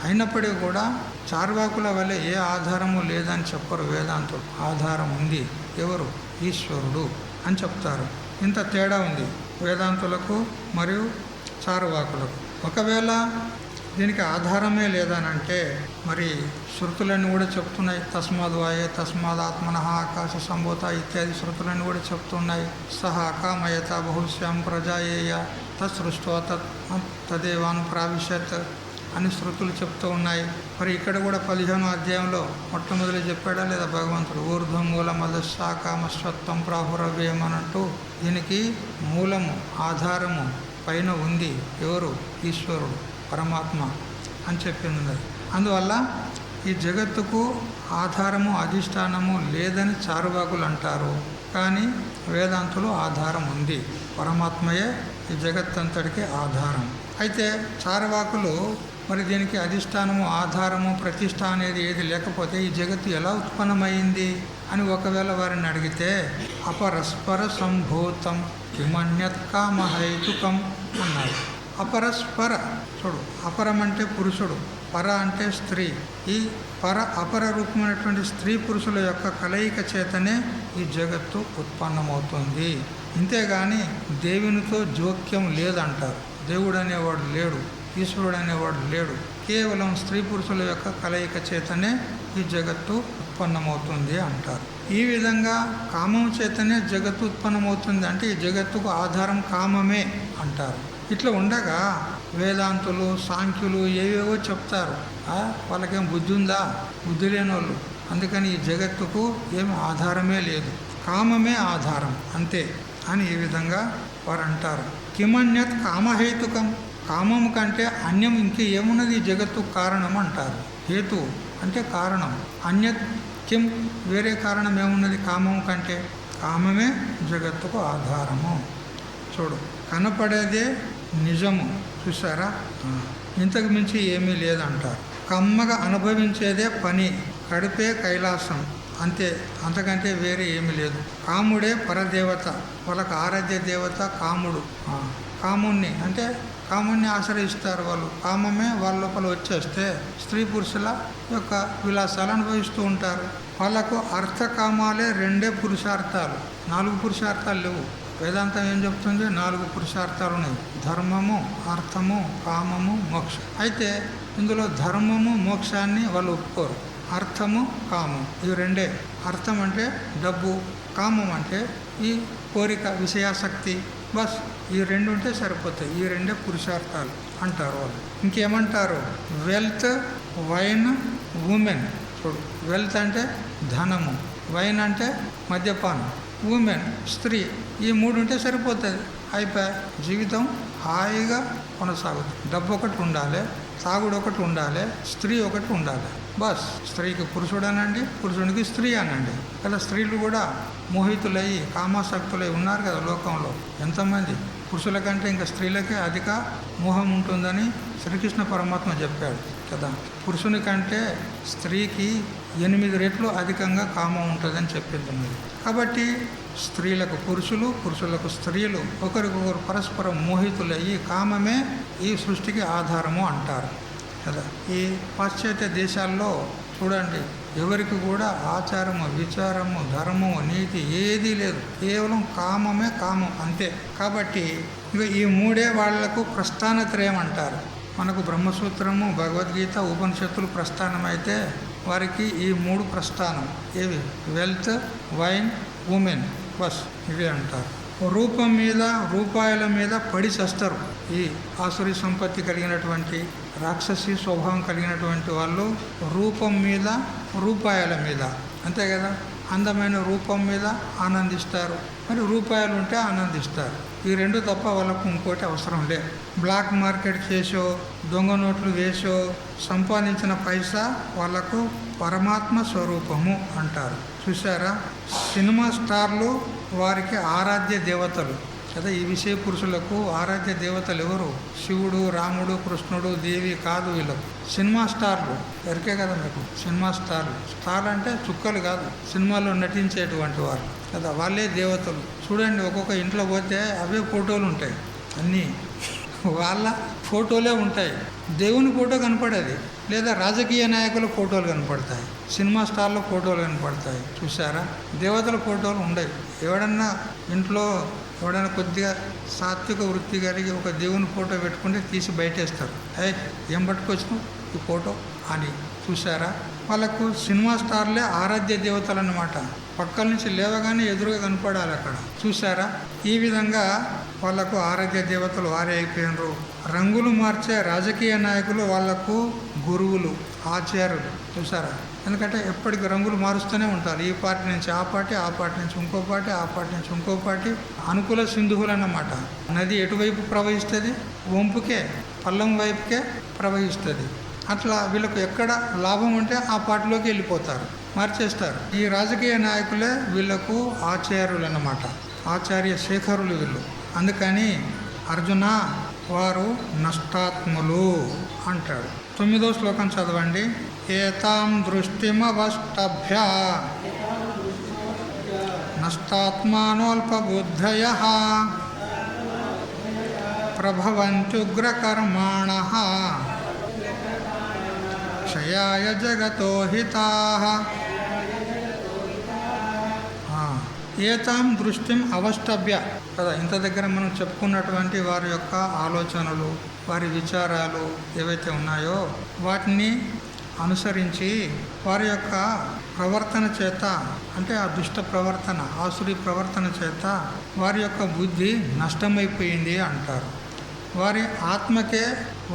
Speaker 1: అయినప్పటికీ కూడా చార్వాకుల వల్ల ఏ ఆధారము లేదని చెప్పరు వేదాంతులు. ఆధారం ఉంది. ఎవరు? ఈశ్వరుడు అని చెప్తారు. ఇంత తేడా ఉంది వేదాంతులకు మరియు చార్వాకులకు. ఒకవేళ దీనికి ఆధారమే లేదనంటే మరి శృతులన్నీ కూడా చెప్తున్నాయి. తస్మాద్ వాయే తస్మాద్ ఆత్మనః ఆకాశ సంభూత ఇత్యాది శృతులన్నీ కూడా చెప్తున్నాయి. సహ అకామయత బహుశ్యాం ప్రజాయేయ తత్సృష్టో తదేవాన్ ప్రావిశత్ అని శృతులు చెప్తూ ఉన్నాయి. మరి ఇక్కడ కూడా 15వ అధ్యాయంలో మొట్టమొదటి చెప్పాడా లేదా భగవంతుడు? ఊర్ధ్వ మూల మదశాకామస్వత్వం ప్రాహురవ్యం అనంటూ దీనికి మూలము ఆధారము పైన ఉంది. ఎవరు? ఈశ్వరుడు పరమాత్మ అని చెప్పింది. అందువల్ల ఈ జగత్తుకు ఆధారము అధిష్టానము లేదని చారువాకులు అంటారు. కానీ వేదాంతులు ఆధారం ఉంది. పరమాత్మయే ఈ జగత్తంతటికి ఆధారం. అయితే చారువాకులు మరి దీనికి అధిష్టానము, ఆధారము, ప్రతిష్ట అనేది ఏది లేకపోతే ఈ జగత్తు ఎలా ఉత్పన్నమైంది అని ఒకవేళ వారిని అడిగితే అపరస్పర సంభూతం కిమన్యత్ కామహైతుకం అన్నారు. అపరస్పర, చూడు, అపరం అంటే పురుషుడు, పర అంటే స్త్రీ. ఈ అపర రూపమైనటువంటి స్త్రీ పురుషుల యొక్క కలయిక చేతనే ఈ జగత్తు ఉత్పన్నమవుతుంది. ఇంతేగాని దేవునితో జోక్యం లేదంటారు. దేవుడు అనేవాడు లేడు, ఈశ్వరుడు అనేవాడు లేడు. కేవలం స్త్రీ పురుషుల యొక్క కలయిక చేతనే ఈ జగత్తు ఉత్పన్నమవుతుంది అంటారు. ఈ విధంగా కామం చేతనే జగత్తు ఉత్పన్నమవుతుంది అంటే ఈ జగత్తుకు ఆధారం కామమే అంటారు. ఇట్లా ఉండగా వేదాంతులు, సాంఖ్యులు ఏవేవో చెప్తారు. వాళ్ళకేం బుద్ధి ఉందా? బుద్ధి లేని వాళ్ళు. అందుకని ఈ జగత్తుకు ఏమి ఆధారమే లేదు, కామమే ఆధారం అంతే అని ఈ విధంగా వారు అంటారు. కిమన్యత్ కామహేతుకం, కామం కంటే అన్యం ఇంకే ఏమున్నది ఈ జగత్తు కారణం అంటారు. హేతు అంటే కారణం, అన్యత్ కిం, వేరే కారణం ఏమున్నది కామం కంటే? కామమే జగత్తుకు ఆధారము. చూడు, కనపడేదే నిజము, చూసారా? ఇంతకు మించి ఏమీ లేదంటారు. కమ్మగా అనుభవించేదే పని, కడిపే కైలాసం, అంతే, అంతకంటే వేరే ఏమీ లేదు. కాముడే పరదేవత, వాళ్ళకు ఆరాధ్య దేవత కాముడు. కాముణ్ణి అంటే కాముణ్ణి ఆశ్రయిస్తారు వాళ్ళు. కామమే వాళ్ళ లోపల వచ్చేస్తే స్త్రీ పురుషుల యొక్క విలాసాలు అనుభవిస్తూ ఉంటారు. వాళ్ళకు అర్థకామాలే రెండే పురుషార్థాలు, 4 పురుషార్థాలు లేవు. వేదాంతం ఏం చెప్తుంది? 4 పురుషార్థాలు ఉన్నాయి: ధర్మము, అర్థము, కామము, మోక్షం. అయితే ఇందులో ధర్మము, మోక్షాన్ని వాళ్ళు ఒప్పుకోరు. అర్థము, కామం, ఇవి రెండే. అర్థం అంటే డబ్బు, కామం అంటే ఈ కోరిక, విషయాసక్తి, బస్ ఈ 2 ఉంటే సరిపోతాయి. ఈ 2 పురుషార్థాలు అంటారు వాళ్ళు. ఇంకేమంటారు? Wealth, wine, women. చూడు, వెల్త్ అంటే ధనము, వైన్ అంటే మద్యపానం, ఉమెన్ స్త్రీ. ఈ 3 ఉంటే సరిపోతుంది, అయిపోయి జీవితం హాయిగా కొనసాగుతుంది. డబ్బు ఒకటి ఉండాలి, తాగుడు ఒకటి ఉండాలి, స్త్రీ ఒకటి ఉండాలి, బస్. స్త్రీకి పురుషుడు అనండి, పురుషుడికి స్త్రీ అనండి. కదా, స్త్రీలు కూడా మోహితులయ్యి కామాసక్తులై ఉన్నారు కదా లోకంలో. ఎంతమంది పురుషుల కంటే ఇంకా స్త్రీలకే అధిక మోహం ఉంటుందని శ్రీకృష్ణ పరమాత్మ చెప్పాడు కదా. పురుషుని కంటే స్త్రీకి 8 రెట్లు అధికంగా కామం ఉంటుందని చెప్పింది మీరు. కాబట్టి స్త్రీలకు పురుషులు, పురుషులకు స్త్రీలు ఒకరికొకరు పరస్పరం మోహితులయ్యి కామమే ఈ సృష్టికి ఆధారము అంటారు కదా. ఈ పాశ్చాత్య దేశాల్లో చూడండి, ఎవరికి కూడా ఆచారము, విచారము, ధర్మము, నీతి ఏదీ లేదు. కేవలం కామమే కామం, అంతే. కాబట్టి ఇక ఈ 3 వాళ్లకు ప్రస్థానత్రయం అంటారు. మనకు బ్రహ్మసూత్రము, భగవద్గీత, ఉపనిషత్తులు ప్రస్థానం అయితే వారికి ఈ 3 ప్రస్థానం. ఏవి? వెల్త్, వైన్, ఉమెన్, బస్, ఇవి అంటారు. రూపం మీద, రూపాయల మీద పడి చేస్తారు. ఈ ఆసురి సంపత్తి కలిగినటువంటి, రాక్షసి స్వభావం కలిగినటువంటి వాళ్ళు రూపం మీద, రూపాయల మీద, అంతే కదా. అందమైన రూపం మీద ఆనందిస్తారు, మరి రూపాయలు ఉంటే ఆనందిస్తారు. ఈ 2 తప్ప వాళ్ళకు ఇంకోటి అవసరం లేదు. బ్లాక్ మార్కెట్ చేసో, దొంగ నోట్లు వేసో సంపాదించిన పైసా వాళ్ళకు పరమాత్మ స్వరూపము అంటారు. చూసారా, సినిమా స్టార్లు వారికి ఆరాధ్య దేవతలు కదా. ఈ విషయ పురుషులకు ఆరాధ్య దేవతలు ఎవరు? శివుడు, రాముడు, కృష్ణుడు, దేవి కాదు. వీళ్ళకు సినిమా స్టార్లు ఎరికే కదా మీకు. సినిమా స్టార్లు, స్టార్ అంటే చుక్కలు కాదు, సినిమాలో నటించేటువంటి వారు కదా, వాళ్ళే దేవతలు. చూడండి, ఒక్కొక్క ఇంట్లో పోతే అవే ఫోటోలు ఉంటాయి, అన్నీ వాళ్ళ ఫోటోలే ఉంటాయి. దేవుని ఫోటో కనపడేది, లేదా రాజకీయ నాయకుల ఫోటోలు కనపడతాయి, సినిమా స్టార్ల ఫోటోలు కనపడతాయి. చూసారా, దేవతల ఫోటోలు ఉండవు. ఎవడన్నా ఇంట్లో ఎవడైనా కొద్దిగా సాత్విక వృత్తి కలిగి ఒక దేవుని ఫోటో పెట్టుకుంటే తీసి బయటేస్తారు. ఏం పట్టుకొచ్చినావు ఈ ఫోటో అని. చూసారా, వాళ్ళకు సినిమా స్టార్లే ఆరాధ్య దేవతలు అన్నమాట. పక్కల నుంచి లేవగానే ఎదురుగా కనపడాలి అక్కడ. చూసారా, ఈ విధంగా వాళ్ళకు ఆరాధ్య దేవతలు వారే అయిపోయినరు. రంగులు మార్చే రాజకీయ నాయకులు వాళ్లకు గురువులు, ఆచార్యులు. చూసారా, ఎందుకంటే ఎప్పటికీ రంగులు మారుస్తూనే ఉంటారు. ఈ పార్టీ నుంచి ఆ పార్టీ, ఆ పార్టీ నుంచి ఇంకో పార్టీ, ఆ పార్టీ నుంచి ఇంకో పార్టీ. అనుకూల సింధువులు అన్నమాట. నది ఎటువైపు ప్రవహిస్తుంది? వంపుకే, పల్లం వైపుకే ప్రవహిస్తుంది. అట్లా వీళ్ళకు ఎక్కడ లాభం ఉంటే ఆ పార్టీలోకి వెళ్ళిపోతారు, మార్చేస్తారు. ఈ రాజకీయ నాయకులే వీళ్లకు ఆచార్యులు అన్నమాట, ఆచార్య శేఖరులు వీళ్ళు. అందుకని అర్జున వారు నష్టాత్ములు అంటాడు. 9వ శ్లోకం చదవండి. ఏతాం దృష్టిమవష్టభ్య నష్టాత్మానోల్పబుద్ధయః ప్రభవంత్యుగ్రకర్మాణః క్షయాయ జగతో హితాః. ఏతాం దృష్టిం అవష్టభ్య కదా. ఇంత దగ్గర మనం చెప్పుకున్నటువంటి వారి యొక్క ఆలోచనలు, వారి విచారాలు ఏవైతే ఉన్నాయో వాటిని అనుసరించి వారి యొక్క ప్రవర్తన చేత, అంటే ఆ దుష్ట ప్రవర్తన, ఆసురి ప్రవర్తన చేత వారి యొక్క బుద్ధి నష్టమైపోయింది అంటారు. వారి ఆత్మకే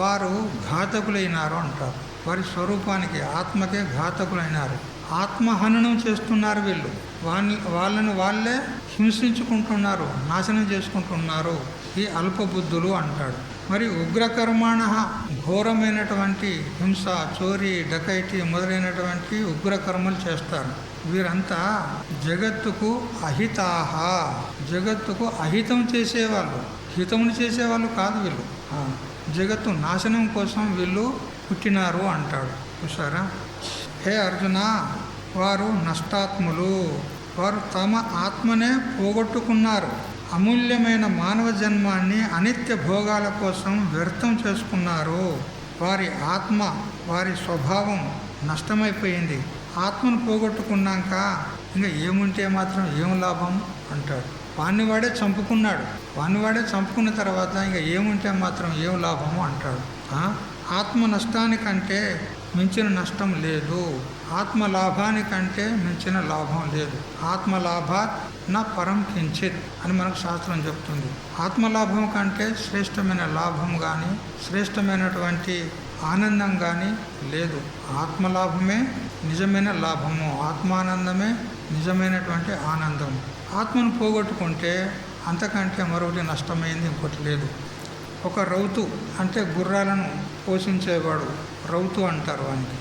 Speaker 1: వారు ఘాతకులైనారు అంటారు. వారి స్వరూపానికి, ఆత్మకే ఘాతకులైనారు. ఆత్మహననం చేస్తున్నారు వీళ్ళు. వాళ్ళని వాళ్ళే హింసించుకుంటున్నారు, నాశనం చేసుకుంటున్నారు. ఈ అల్పబుద్ధులు అంటాడు. మరి ఉగ్రకర్మాణ, ఘోరమైనటువంటి హింస, చోరీ, డకైటీ మొదలైనటువంటి ఉగ్రకర్మలు చేస్తారు. వీరంతా జగత్తుకు అహితాహ, జగత్తుకు అహితం చేసేవాళ్ళు, హితమును చేసేవాళ్ళు కాదు వీళ్ళు. జగత్తు నాశనం కోసం వీళ్ళు పుట్టినారు అంటాడు. చూసారా? హే అర్జున, వారు నష్టాత్ములు. వారు తమ ఆత్మనే పోగొట్టుకున్నారు. అమూల్యమైన మానవ జన్మాన్ని అనిత్య భోగాల కోసం వ్యర్థం చేసుకున్నారు. వారి ఆత్మ, వారి స్వభావం నష్టమైపోయింది. ఆత్మను పోగొట్టుకున్నాక ఇంకా ఏముంటే మాత్రం ఏం లాభం అంటాడు. వాడిని చంపుకున్నాడు. వాడిని చంపుకున్న తర్వాత ఇంకా ఏముంటే మాత్రం ఏం లాభము అంటాడు. ఆత్మ నష్టానికంటే మించిన నష్టం లేదు. ఆత్మ లాభానికంటే మించిన లాభం లేదు. ఆత్మలాభాత్ నా పరం కించిత్ అని మనకు శాస్త్రం చెప్తుంది. ఆత్మలాభం కంటే శ్రేష్టమైన లాభం కానీ, శ్రేష్టమైనటువంటి ఆనందం కానీ లేదు. ఆత్మలాభమే నిజమైన లాభము, ఆత్మానందమే నిజమైనటువంటి ఆనందం. ఆత్మను పోగొట్టుకుంటే అంతకంటే మరొకటి నష్టమైంది ఇంకోటి లేదు. ఒక రౌతు అంటే గుర్రాలను పోషించేవాడు, రౌతు అంటారు వానికి,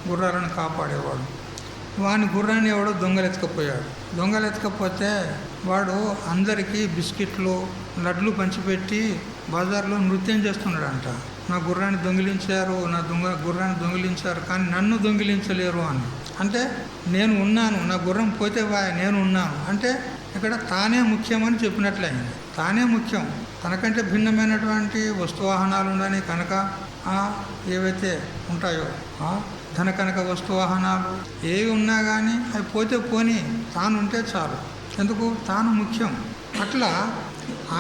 Speaker 1: గుర్రాలను కాపాడేవాడు. వాని గుర్రాన్ని ఎవడో దొంగలెత్తుకపోయాడు. దొంగలెత్తుకపోతే వాడు అందరికీ బిస్కెట్లు, లడ్లు పంచిపెట్టి బజార్లో నృత్యం చేస్తున్నాడంట. నా గుర్రాన్ని దొంగిలించారు, నా గుర్రాన్ని దొంగిలించారు, కానీ నన్ను దొంగిలించలేరు అని. అంటే నేను ఉన్నాను, నా గుర్రం పోతే నేను ఉన్నాను అంటే ఇక్కడ తానే ముఖ్యమని చెప్పినట్లయింది. తానే ముఖ్యం. తనకంటే భిన్నమైనటువంటి వస్తువాహనాలు ఉండని కనుక ఏవైతే ఉంటాయో ధన కనుక వస్తువాహనాలు ఏవి ఉన్నా కానీ అవి పోతే పోని, తాను ఉంటే చాలు. ఎందుకు? తాను ముఖ్యం. అట్లా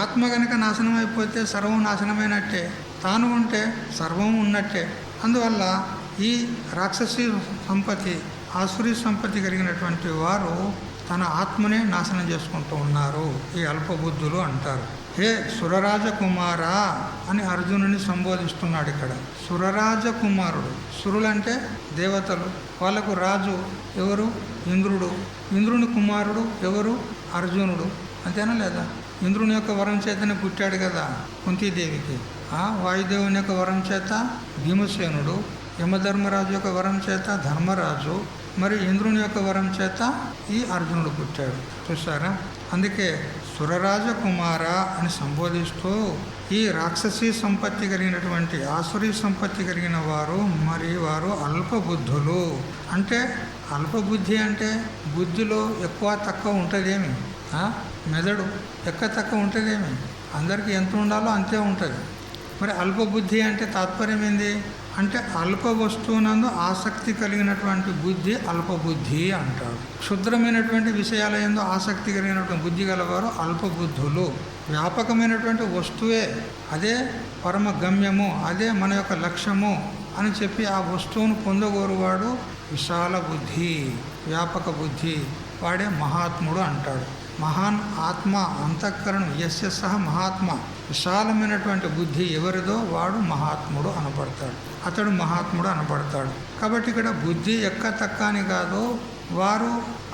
Speaker 1: ఆత్మ కనుక నాశనం అయిపోతే సర్వం నాశనమైనట్టే, తాను ఉంటే సర్వం ఉన్నట్టే. అందువల్ల ఈ రాక్షసీ సంపత్తి, ఆసురీ సంపత్తి కలిగినటువంటి వారు తన ఆత్మనే నాశనం చేసుకుంటూ ఉన్నారు. ఈ అల్పబుద్ధులు అంటారు. హే సురరాజకుమారా అని అర్జునుని సంబోధిస్తున్నాడు ఇక్కడ. సురరాజకుమారుడు, సురులంటే దేవతలు, వాళ్ళకు రాజు ఎవరు? ఇంద్రుడు. ఇంద్రుని కుమారుడు ఎవరు? అర్జునుడు. అంతేనా లేదా? ఇంద్రుని యొక్క వరం చేతనే పుట్టాడు కదా కుంతీదేవికి. వాయుదేవుని యొక్క వరం చేత భీమసేనుడు, యమధర్మరాజు యొక్క వరం చేత ధర్మరాజు, మరి ఇంద్రుని యొక్క వరం చేత ఈ అర్జునుడు పుట్టాడు. చూసారా? అందుకే సురరాజకుమార అని సంబోధిస్తూ ఈ రాక్షసీ సంపత్తి కలిగినటువంటి, ఆసురీ సంపత్తి కలిగిన వారు మరి వారు అల్పబుద్ధులు. అంటే అల్పబుద్ధి అంటే బుద్ధిలో ఎక్కువ తక్కువ ఉంటుందేమి, మెదడు ఎక్కువ తక్కువ ఉంటుందేమి, అందరికీ ఎంత ఉండాలో అంతే ఉంటుంది. మరి అల్పబుద్ధి అంటే తాత్పర్యం ఏంది అంటే అల్ప వస్తువునందు ఆసక్తి కలిగినటువంటి బుద్ధి అల్పబుద్ధి అంటారు. క్షుద్రమైనటువంటి విషయాల యందు ఆసక్తి కలిగినటువంటి బుద్ధి గలవారు అల్పబుద్ధులు. వ్యాపకమైనటువంటి వస్తువే అదే పరమ గమ్యము, అదే మన యొక్క లక్ష్యము అని చెప్పి ఆ వస్తువును పొందగోరువాడు విశాల బుద్ధి, వ్యాపక బుద్ధి, వాడే మహాత్ముడు అంటాడు. మహాన్ ఆత్మ అంతఃకరణం యస్య సహ మహాత్మ, విశాలమైనటువంటి బుద్ధి ఎవరిదో వాడు మహాత్ముడు అనబడతాడు, అతడు మహాత్ముడు అనబడతాడు. కాబట్టి ఇక్కడ బుద్ధి ఎక్క తక్క అని కాదు, వారు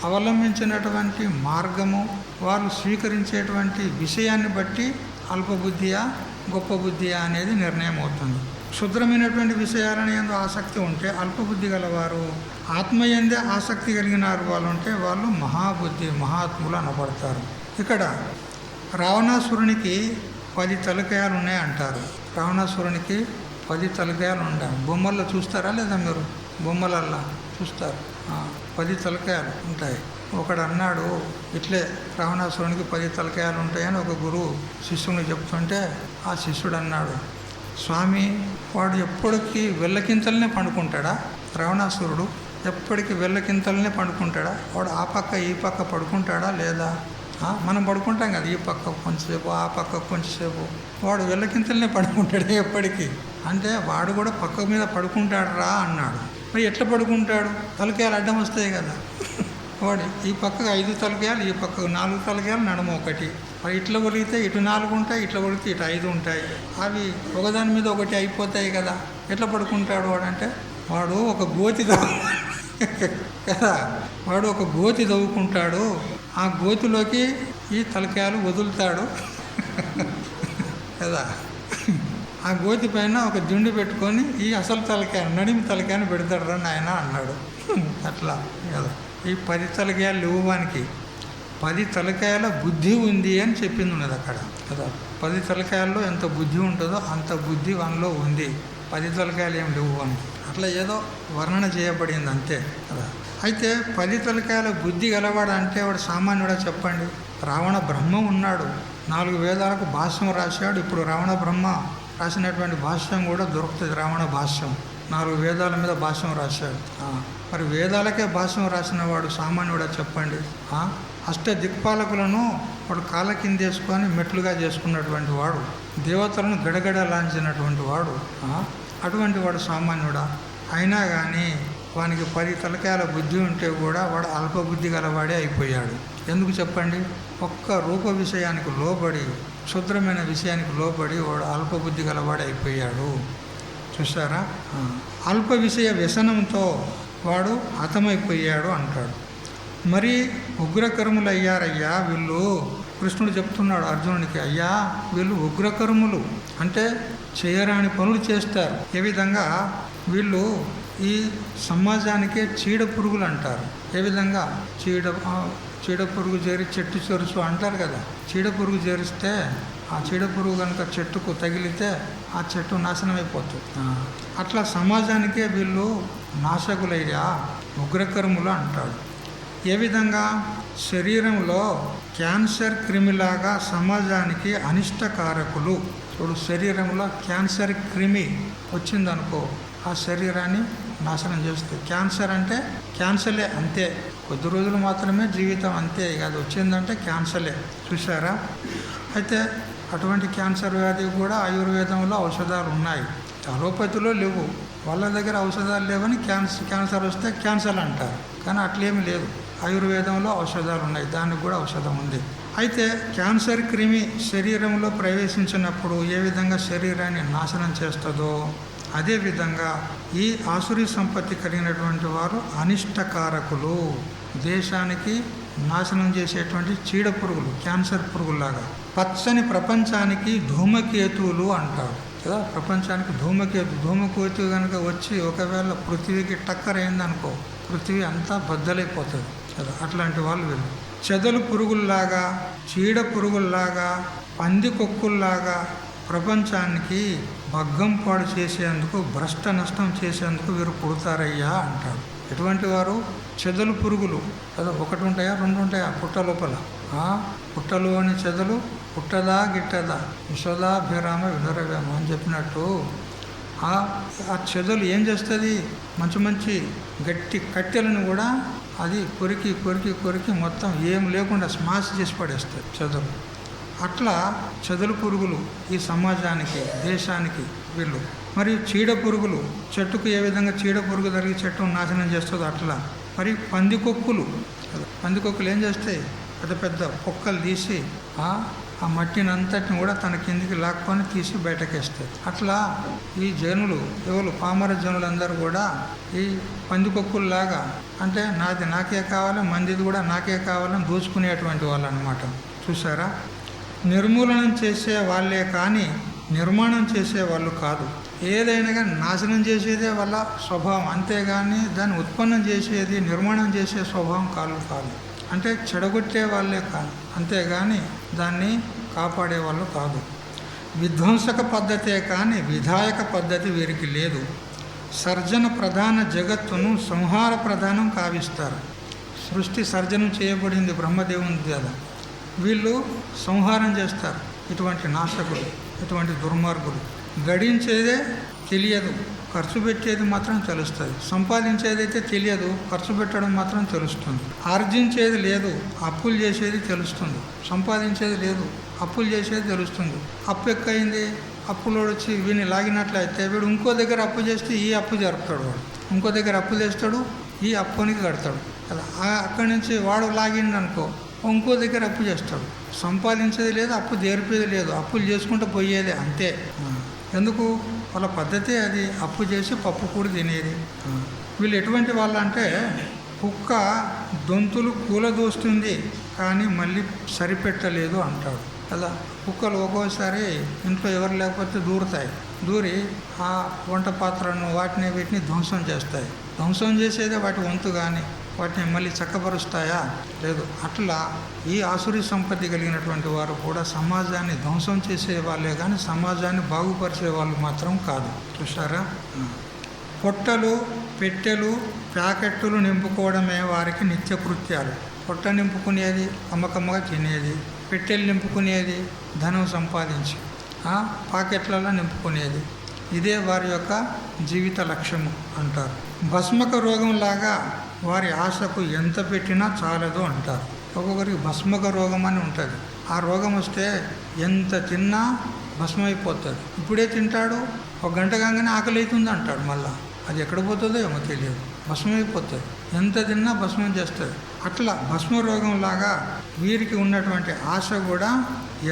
Speaker 1: అవలంబించినటువంటి మార్గము, వారు స్వీకరించేటువంటి విషయాన్ని బట్టి అల్పబుద్ధియా గొప్ప బుద్ధియా అనేది నిర్ణయం అవుతుంది. క్షుద్రమైనటువంటి విషయాలని యందు ఆసక్తి ఉంటే అల్పబుద్ధి గలవారు, ఆత్మయందే ఆసక్తి కలిగిన వాళ్ళు ఉంటే వాళ్ళు మహాబుద్ధి, మహాత్ములు అనబడతారు. ఇక్కడ రావణాసురునికి 10 తలకాయలు ఉన్నాయంటారు. రావణాసురునికి 10 తలకాయలు ఉంటాయి. బొమ్మల్లో చూస్తారా లేదా మీరు? బొమ్మలల్లా చూస్తారు. 10 తలకాయలు ఉంటాయి. ఒకడు అన్నాడు, ఇట్లే రావణాసురునికి 10 తలకాయలు ఉంటాయని ఒక గురువు శిష్యుని చెప్తుంటే ఆ శిష్యుడు అన్నాడు, స్వామి వాడు ఎప్పటికీ వెళ్ళకింతలనే పండుకుంటాడా? రావణాసురుడు ఎప్పటికీ వెళ్ళకింతలనే పండుకుంటాడా? వాడు ఆ పక్క ఈ పక్క పడుకుంటాడా లేదా? మనం పడుకుంటాం కదా, ఈ పక్క కొంచెంసేపు ఆ పక్క కొంచెంసేపు. వాడు వెళ్ళకింతలనే పడుకుంటాడు ఎప్పటికీ. అంటే వాడు కూడా పక్క మీద పడుకుంటాడు రా అన్నాడు. మరి ఎట్లా పడుకుంటాడు? తలకాయలు అడ్డం వస్తాయి కదా. వాడు ఈ పక్కకు 5 తలకాయలు, ఈ పక్కకు 4 తలకాయలు, నడుము ఒకటి. మరి ఇట్లా ఒలిగితే ఇటు 4 ఉంటాయి, ఇట్లా ఒలిగితే ఇటు 5 ఉంటాయి. అవి ఒకదాని మీద ఒకటి అయిపోతాయి కదా. ఎట్లా పడుకుంటాడు వాడంటే, వాడు ఒక గోతి కదా, వాడు ఒక గోతి తవ్వుకుంటాడు. ఆ గోతిలోకి ఈ తలకాయలు వదులుతాడు కదా. ఆ గోతి పైన ఒక దిండు పెట్టుకొని ఈ అసలు తలకాయ నడిమి తలకాయని పెడతాడు రా నాయన అన్నాడు. అట్లా కదా. ఈ 10 తలకాయలు ఇవ్వడానికి 10 తలకాయల బుద్ధి ఉంది అని చెప్పింది ఉన్నది అక్కడ కదా. 10 తలకాయల్లో ఎంత బుద్ధి ఉంటుందో అంత బుద్ధి వానిలో ఉంది. 10 తలకాయలు ఏం లేవు అని అట్లా ఏదో వర్ణన చేయబడింది అంతే కదా. అయితే 10 తలకాయల బుద్ధి గలవాడు అంటే వాడు సామాన్యుడా చెప్పండి? రావణ బ్రహ్మ ఉన్నాడు, 4 వేదాలకు భాష్యం రాశాడు. ఇప్పుడు రావణ బ్రహ్మ రాసినటువంటి భాష్యం కూడా దొరుకుతుంది. రావణ భాష్యం 4 వేదాల మీద భాష్యం రాశాడు. మరి వేదాలకే భాష్యం రాసిన వాడు సామాన్యుడా చెప్పండి? అష్ట దిక్పాలకులను వాడు కాళ్ళ కిందేసుకొని మెట్లుగా చేసుకున్నటువంటి వాడు, దేవతలను గడగడలాంచినటువంటి వాడు, అటువంటి వాడు సామాన్యుడా? అయినా కానీ వానికి 10 తలకాయల బుద్ధి ఉంటే కూడా వాడు అల్పబుద్ధి గలవాడే అయిపోయాడు. ఎందుకు చెప్పండి? ఒక్క రూప విషయానికి లోబడి, క్షుద్రమైన విషయానికి లోబడి వాడు అల్పబుద్ధి గలవాడే అయిపోయాడు. చూసారా? అల్ప విషయ వ్యసనంతో వాడు హతమైపోయాడు అంటాడు. మరి ఉగ్రకర్ములు అయ్యారయ్యా వీళ్ళు. కృష్ణుడు చెప్తున్నాడు అర్జునునికి, అయ్యా వీళ్ళు ఉగ్రకర్ములు అంటే చేయరాని పనులు చేస్తారు. ఏ విధంగా? వీళ్ళు ఈ సమాజానికే చీడ పురుగులు అంటారు. ఏ విధంగా? చీడ పురుగు చేరి చెట్టు చెరుసు అంటారు కదా. చీడ పురుగు చేరిస్తే ఆ చీడ పురుగు కనుక చెట్టుకు తగిలితే ఆ చెట్టు నాశనం అయిపోతుంది. అట్లా సమాజానికే వీళ్ళు నాశకులయ్యా, ఉగ్రకర్ములు అంటాడు. ఏ విధంగా? శరీరంలో క్యాన్సర్ క్రిమిలాగా సమాజానికి అనిష్టకారకులు. చూడు, శరీరంలో క్యాన్సర్ క్రిమి వచ్చిందనుకో, ఆ శరీరాన్ని నాశనం చేస్తుంది. క్యాన్సర్ అంటే క్యాన్సర్లే అంతే, కొద్ది రోజులు మాత్రమే జీవితం అంతే. అది వచ్చిందంటే క్యాన్సర్లే. చూసారా? అయితే అటువంటి క్యాన్సర్ వ్యాధికి కూడా ఆయుర్వేదంలో ఔషధాలు ఉన్నాయి, అలోపతిలో లేవు. వాళ్ళ దగ్గర ఔషధాలు లేవని క్యాన్సర్ వస్తే క్యాన్సర్ అంటారు. కానీ అట్లేమీ లేదు, ఆయుర్వేదంలో ఔషధాలు ఉన్నాయి, దానికి కూడా ఔషధం ఉంది. అయితే క్యాన్సర్ క్రిమి శరీరంలో ప్రవేశించినప్పుడు ఏ విధంగా శరీరాన్ని నాశనం చేస్తుందో అదేవిధంగా ఈ ఆసురీ సంపత్తి కలిగినటువంటి వారు అనిష్టకారకులు, దేశానికి నాశనం చేసేటువంటి చీడ పురుగులు, క్యాన్సర్ పురుగులాగా. పచ్చని ప్రపంచానికి ధూమకేతువులు అంటారు కదా. ప్రపంచానికి ధూమకేతు కనుక వచ్చి ఒకవేళ పృథ్వీకి టక్కర్ అయిందనుకో, పృథ్వీ అంతా బద్దలైపోతుంది కదా. అట్లాంటి వాళ్ళు వీళ్ళు. చెదలు పురుగుల్లాగా, చీడ పురుగుల్లాగా, పందికొక్కుల్లాగా ప్రపంచానికి భగ్గం పాడు చేసేందుకు, భ్రష్ట నష్టం చేసేందుకు వీరు పుడతారయ్యా అంటాడు. ఎటువంటి వారు? చెదలు పురుగులు కదా. 1 ఉంటాయా 2 ఉంటాయా పుట్ట లోపల? పుట్టలోని చెదలు పుట్టదా గిట్టదా విశ్వదాభిరామ వినరవేమ అని చెప్పినట్టు ఆ చెదలు ఏం చేస్తుంది? మంచి గట్టి కట్టెలను కూడా అది కొరికి మొత్తం ఏం లేకుండా స్మాష్ చేసి పడేస్తుంది చెదలు. అట్లా చెదలు పురుగులు ఈ సమాజానికి, దేశానికి వీళ్ళు. మరియు చీడ పురుగులు, చెట్టుకు ఏ విధంగా చీడ పురుగు జరిగి చెట్టును నాశనం చేస్తుందో అట్లా. మరి పందికొక్కులు ఏం చేస్తాయి? పెద్ద పొక్కలు తీసి ఆ మట్టిని అంతటిని కూడా తన కిందికి లాక్కొని తీసి బయటకేస్తాయి. అట్లా ఈ జనులు, ఎవరు పామర జనులందరూ కూడా ఈ పందికొక్కుల్లాగా, అంటే నాది నాకే కావాలి, మందిది కూడా నాకే కావాలని దోచుకునేటువంటి వాళ్ళు అన్నమాట. చూసారా? నిర్మూలనం చేసే వాళ్ళే కానీ నిర్మాణం చేసే వాళ్ళు కాదు. ఏదైనా కానీ నాశనం చేసేదే వాళ్ళ స్వభావం, అంతేగాని దాన్ని ఉత్పన్నం చేసేది, నిర్మాణం చేసే స్వభావం కాదు. అంటే చెడగొట్టే వాళ్ళే కాదు, అంతేగాని దాన్ని కాపాడే వాళ్ళు కాదు. విధ్వంసక పద్ధతే కానీ విధాయక పద్ధతి వీరికి లేదు. సర్జన ప్రధాన జగత్తును సంహార ప్రధానం కావిస్తారు. సృష్టి సర్జనం చేయబడింది బ్రహ్మదేవుని ద్వారా. వీళ్ళు సంహారం చేస్తారు. ఇటువంటి నాశకులు, ఇటువంటి దుర్మార్గులు. గడించేదే తెలియదు, ఖర్చు పెట్టేది మాత్రం తెలుస్తుంది. సంపాదించేదైతే తెలియదు, ఖర్చు పెట్టడం మాత్రం తెలుస్తుంది. ఆర్జించేది లేదు, అప్పులు చేసేది తెలుస్తుంది. సంపాదించేది లేదు, అప్పులు చేసేది తెలుస్తుంది. అప్పు ఎక్కువైంది, అప్పులో వచ్చి వీడిని లాగినట్లయితే వీడు ఇంకో దగ్గర అప్పు చేస్తే ఈ అప్పు జరుపుతాడు. వాడు ఇంకో దగ్గర అప్పు చేస్తాడు, ఈ అప్పునికి కడతాడు కదా. అక్కడి నుంచి వాడు లాగిండు అనుకో, ఇంకో దగ్గర అప్పు చేస్తాడు. సంపాదించేది లేదు, అప్పు జరిపేది లేదు, అప్పులు చేసుకుంటూ పోయేది అంతే. ఎందుకు? వాళ్ళ పద్ధతి అది. అప్పు చేసి పప్పు కూడా తినేది. వీళ్ళు ఎటువంటి వాళ్ళు అంటే, కుక్క దొంతులు కూలదోస్తుంది కానీ మళ్ళీ సరిపెట్టలేదు అంటాడు కదా. కుక్కలు ఒక్కోసారి ఇంట్లో ఎవరు లేకపోతే దూరుతాయి. దూరి ఆ వంట పాత్రలను వాటిని వీటిని ధ్వంసం చేస్తాయి. ధ్వంసం చేసేదే వాటి వంతు, కానీ వాటిని మళ్ళీ చక్కపరుస్తాయా? లేదు. అట్లా ఈ ఆసురీ సంపత్తి కలిగినటువంటి వారు కూడా సమాజాన్ని ధ్వంసం చేసే వాళ్ళే కానీ సమాజాన్ని బాగుపరిచే వాళ్ళు మాత్రం కాదు. చూసారా? పొట్టలు, పెట్టెలు, ప్యాకెట్లు నింపుకోవడమే వారికి నిత్యకృత్యాలు. పొట్ట నింపుకునేది, అమ్మకమ్మగా తినేది. పెట్టెలు నింపుకునేది, ధనం సంపాదించి పాకెట్లలో నింపుకునేది. ఇదే వారి యొక్క జీవిత లక్ష్యము అంటారు. భస్మక రోగంలాగా వారి ఆశకు ఎంత పెట్టినా చాలదు అంటారు. ఒక్కొక్కరికి భస్మక రోగం అని ఉంటుంది. ఆ రోగం వస్తే ఎంత తిన్నా భస్మైపోతుంది. ఇప్పుడే తింటాడు, ఒక గంట కాగానే ఆకలి అవుతుంది అంటాడు. మళ్ళీ అది ఎక్కడ పోతుందో ఏమో తెలియదు, భస్మైపోతుంది. ఎంత తిన్నా భస్మం చేస్తుంది. అట్లా భస్మ రోగంలాగా వీరికి ఉన్నటువంటి ఆశ కూడా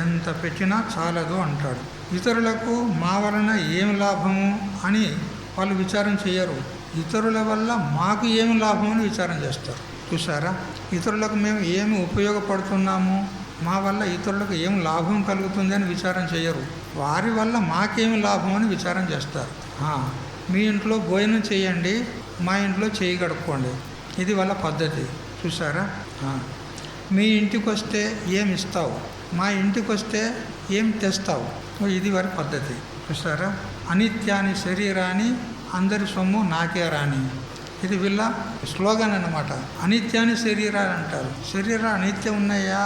Speaker 1: ఎంత పెట్టినా చాలదు అంటాడు. ఇతరులకు మా వలన ఏం లాభము అని వాళ్ళు విచారం చేయరు. ఇతరుల వల్ల మాకు ఏమి లాభం అని విచారం చేస్తారు. చూసారా? ఇతరులకు మేము ఏమి ఉపయోగపడుతున్నాము, మా వల్ల ఇతరులకు ఏం లాభం కలుగుతుంది అని విచారం చేయరు. వారి వల్ల మాకేమి లాభం అని విచారం చేస్తారు. మీ ఇంట్లో భోజనం చేయండి, మా ఇంట్లో చేయి గడుపుకోండి, ఇది వాళ్ళ పద్ధతి. చూసారా? మీ ఇంటికి వస్తే ఏమి ఇస్తావు, మా ఇంటికి వస్తే ఏం తెస్తావు, ఇది వారి పద్ధతి. చూసారా? అనిత్యాని శరీరాన్ని అందరి సొమ్ము నాకే రాని, ఇది వీళ్ళ స్లోగన్ అన్నమాట. అనిత్యాన్ని శరీరాలు అంటారు. శరీరాలు అనిత్యం ఉన్నాయా,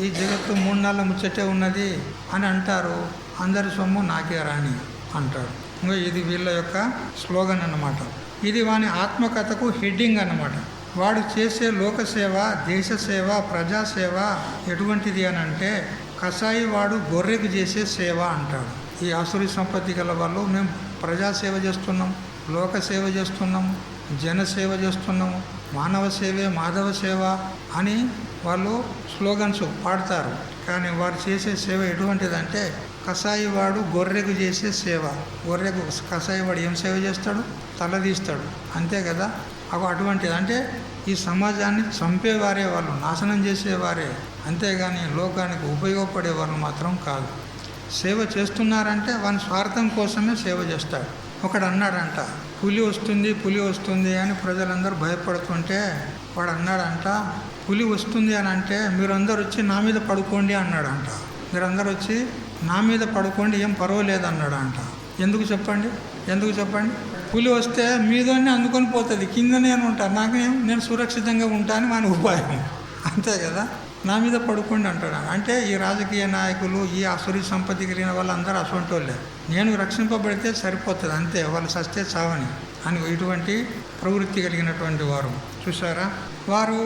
Speaker 1: ఈ జగత్తు 3 నెలల ముచ్చటే ఉన్నది అని అంటారు. అందరి సొమ్ము నాకే రాని అంటాడు. ఇది వీళ్ళ యొక్క స్లోగన్ అన్నమాట. ఇది వాని ఆత్మకథకు హెడ్డింగ్ అన్నమాట. వాడు చేసే లోకసేవ, దేశసేవ, ప్రజాసేవ ఎటువంటిది అని అంటే, కసాయి వాడు గొర్రెకు చేసే సేవ అంటాడు. ఈ ఆసురీ సంపత్తి గల వాళ్ళు మేము ప్రజాసేవ చేస్తున్నాం, లోకసేవ చేస్తున్నాము, జనసేవ చేస్తున్నాము, మానవ సేవే మాధవ సేవ అని వాళ్ళు స్లోగన్స్ పాడతారు. కానీ వారు చేసే సేవ ఎటువంటిదంటే, కసాయి వాడు గొర్రెకు చేసే సేవ. గొర్రెకు కసాయి వాడు ఏం సేవ చేస్తాడు? తలదీస్తాడు, అంతే కదా. అటువంటిది అంటే ఈ సమాజాన్ని చంపేవారే వాళ్ళు, నాశనం చేసేవారే, అంతేగాని లోకానికి ఉపయోగపడే వాళ్ళు మాత్రం కాదు. సేవ చేస్తున్నారంటే వాని స్వార్థం కోసమే సేవ చేస్తాడు. ఒకడు అన్నాడంట, పులి వస్తుంది అని ప్రజలందరూ భయపడుతుంటే వాడు అన్నాడంట, పులి వస్తుంది అని అంటే మీరందరూ వచ్చి నా మీద పడుకోండి అన్నాడంట. మీరందరూ వచ్చి నా మీద పడుకోండి, ఏం పర్వాలేదు అన్నాడంట. ఎందుకు చెప్పండి? పులి వస్తే మీదోనే అందుకొని పోతుంది, కింద నేను ఉంటాను, నేను సురక్షితంగా ఉంటాను మన ఉపాయం, అంతే కదా. నా మీద పడుకోండి అంటాడు. అంటే ఈ రాజకీయ నాయకులు, ఈ ఆసురీ సంపత్తి కలిగిన వాళ్ళందరూ అటువంటి వాళ్ళే. నేను రక్షింపబడితే సరిపోతుంది అంతే, వాళ్ళు సస్తే చావని అని ఇటువంటి ప్రవృత్తి కలిగినటువంటి వారు. చూసారా? వారు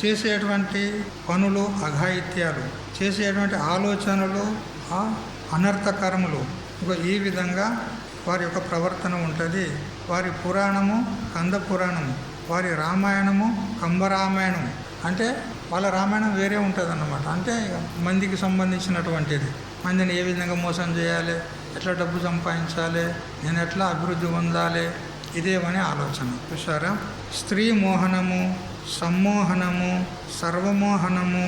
Speaker 1: చేసేటువంటి పనులు అఘాయిత్యాలు, చేసేటువంటి ఆలోచనలు అనర్థకరములు. ఈ విధంగా వారి యొక్క ప్రవర్తన ఉంటుంది. వారి పురాణము కంద పురాణము, వారి రామాయణము కంబరామాయణము. అంటే వాళ్ళ రామాయణం వేరే ఉంటుంది అన్నమాట. అంటే మందికి సంబంధించినటువంటిది. మందిని ఏ విధంగా మోసం చేయాలి, ఎట్లా డబ్బు సంపాదించాలి, నేను ఎట్లా అభివృద్ధి పొందాలి, ఇదేమనే ఆలోచన. చూసారా? స్త్రీ మోహనము, సమ్మోహనము, సర్వమోహనము,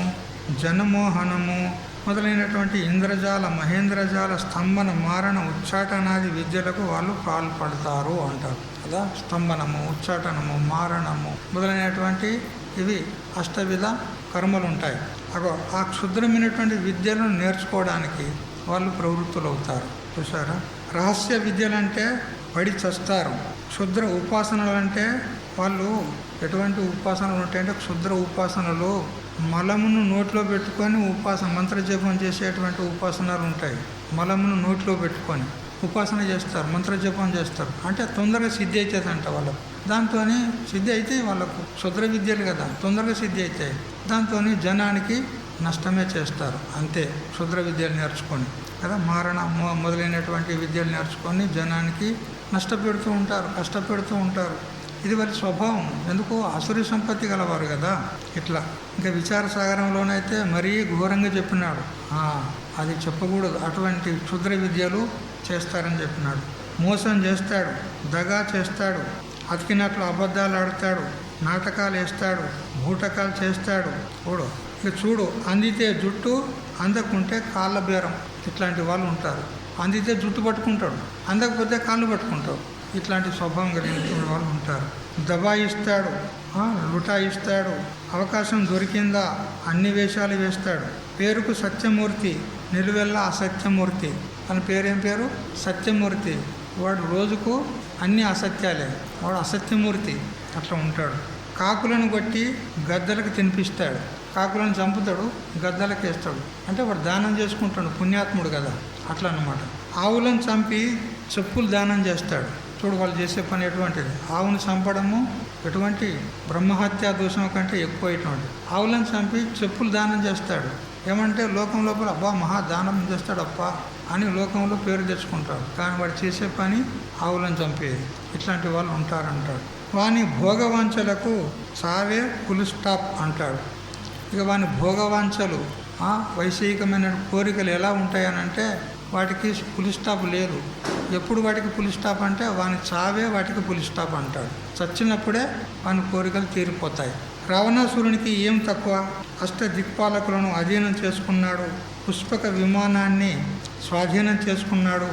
Speaker 1: జనమోహనము మొదలైనటువంటి ఇంద్రజాల, మహేంద్రజాల, స్తంభన, మారణ, ఉచ్చాటనాది విద్యలకు వాళ్ళు పాల్పడతారు అంటారు కదా. స్తంభనము, ఉచ్చాటనము, మారణము మొదలైనటువంటి ఇవి అష్టవిధ కర్మలు ఉంటాయి. ఆ క్షుద్రమైనటువంటి విద్యలను నేర్చుకోవడానికి వాళ్ళు ప్రవృత్తులు అవుతారు. చూసారా? రహస్య విద్యలంటే పడి చస్తారు. క్షుద్ర ఉపాసనలు అంటే వాళ్ళు ఎటువంటి ఉపాసనలు ఉంటాయంటే క్షుద్ర ఉపాసనలు మలమును నోట్లో పెట్టుకొని మంత్రజపం చేసేటువంటి ఉపాసనలు ఉంటాయి. మలమును నోట్లో పెట్టుకొని ఉపాసన చేస్తారు, మంత్రజపం చేస్తారు. అంటే తొందరగా సిద్ధి అవుతుందంట వాళ్ళకు. దాంతో సిద్ధి అయితే వాళ్ళకు క్షుద్ర విద్యలు కదా, తొందరగా సిద్ధి అవుతాయి. దాంతో జనానికి నష్టమే చేస్తారు. అంతే. క్షుద్ర విద్యలు నేర్చుకొని కదా, మొదలైనటువంటి విద్యలు నేర్చుకొని జనానికి నష్టపెడుతూ ఉంటారు, కష్టపెడుతూ ఉంటారు. ఇది వారి స్వభావం. ఎందుకు? ఆసురీ సంపత్తి గలవారు కదా. ఇట్లా ఇంకా విచార సాగరంలోనైతే మరీ ఘోరంగా చెప్పినాడు. అది చెప్పకూడదు. అటువంటి క్షుద్ర విద్యలు చేస్తారని చెప్పినాడు. మోసం చేస్తాడు, దగా చేస్తాడు, అతికినట్లు అబద్ధాలు ఆడతాడు, నాటకాలు వేస్తాడు, బూటకాలు చేస్తాడు. చూడు, అందితే జుట్టు, అందకుంటే కాళ్ళ బేరం. ఇట్లాంటి వాళ్ళు ఉంటారు. అందితే జుట్టు పట్టుకుంటాడు, అందకపోతే కాళ్ళు పట్టుకుంటాడు. ఇట్లాంటి స్వభావం కలిగిన వాళ్ళు ఉంటారు. దబాయిస్తాడు, లుటాయిస్తాడు, అవకాశం దొరికిందా అన్ని వేషాలు వేస్తాడు. పేరుకు సత్యమూర్తి, నిలువెల్లా అసత్యమూర్తి. తన పేరేం పేరు? సత్యమూర్తి. వాడు రోజుకు అన్ని అసత్యాలే, వాడు అసత్యమూర్తి. అట్లా ఉంటాడు. కాకులను కొట్టి గద్దలకు తినిపిస్తాడు. కాకులను చంపుతాడు, గద్దలకు వేస్తాడు. అంటే వాడు దానం చేసుకుంటాడు, పుణ్యాత్ముడు కదా. అట్లా అన్నమాట. ఆవులను చంపి చెప్పులు దానం చేస్తాడు. చూడు వాళ్ళు చేసే పని ఎటువంటిది. ఆవును చంపడము ఎటువంటి బ్రహ్మహత్యా దోషం కంటే ఎక్కువ ఎటువంటి. ఆవులను చంపి చెప్పులు దానం చేస్తాడు. ఏమంటే లోకం లోపల అబ్బా మహాదానం చేస్తాడు అప్ప అని లోకంలో పేరు తెచ్చుకుంటాడు. కానీ వాడు చేసే పని ఆవులను చంపేది. ఇట్లాంటి వాళ్ళు ఉంటారంటాడు. వాని భోగవాంఛలకు చావే ఫుల్ స్టాప్ అంటాడు. ఇక వాని భోగవాంఛలు, వైషయికమైన కోరికలు ఎలా ఉంటాయనంటే వాటికి ఫుల్ స్టాప్ లేదు. ఎప్పుడు వాటికి ఫుల్ స్టాప్ అంటే వాని చావే వాటికి ఫుల్ స్టాప్ అంటాడు. చచ్చినప్పుడే వాని కోరికలు తీరిపోతాయి. రావణాసురునికి ఏం తక్కువ? దిక్పాలకులను అధీనం చేసుకున్నాడు. పుష్పక విమానాన్ని స్వాధీనం చేసుకున్నాడు.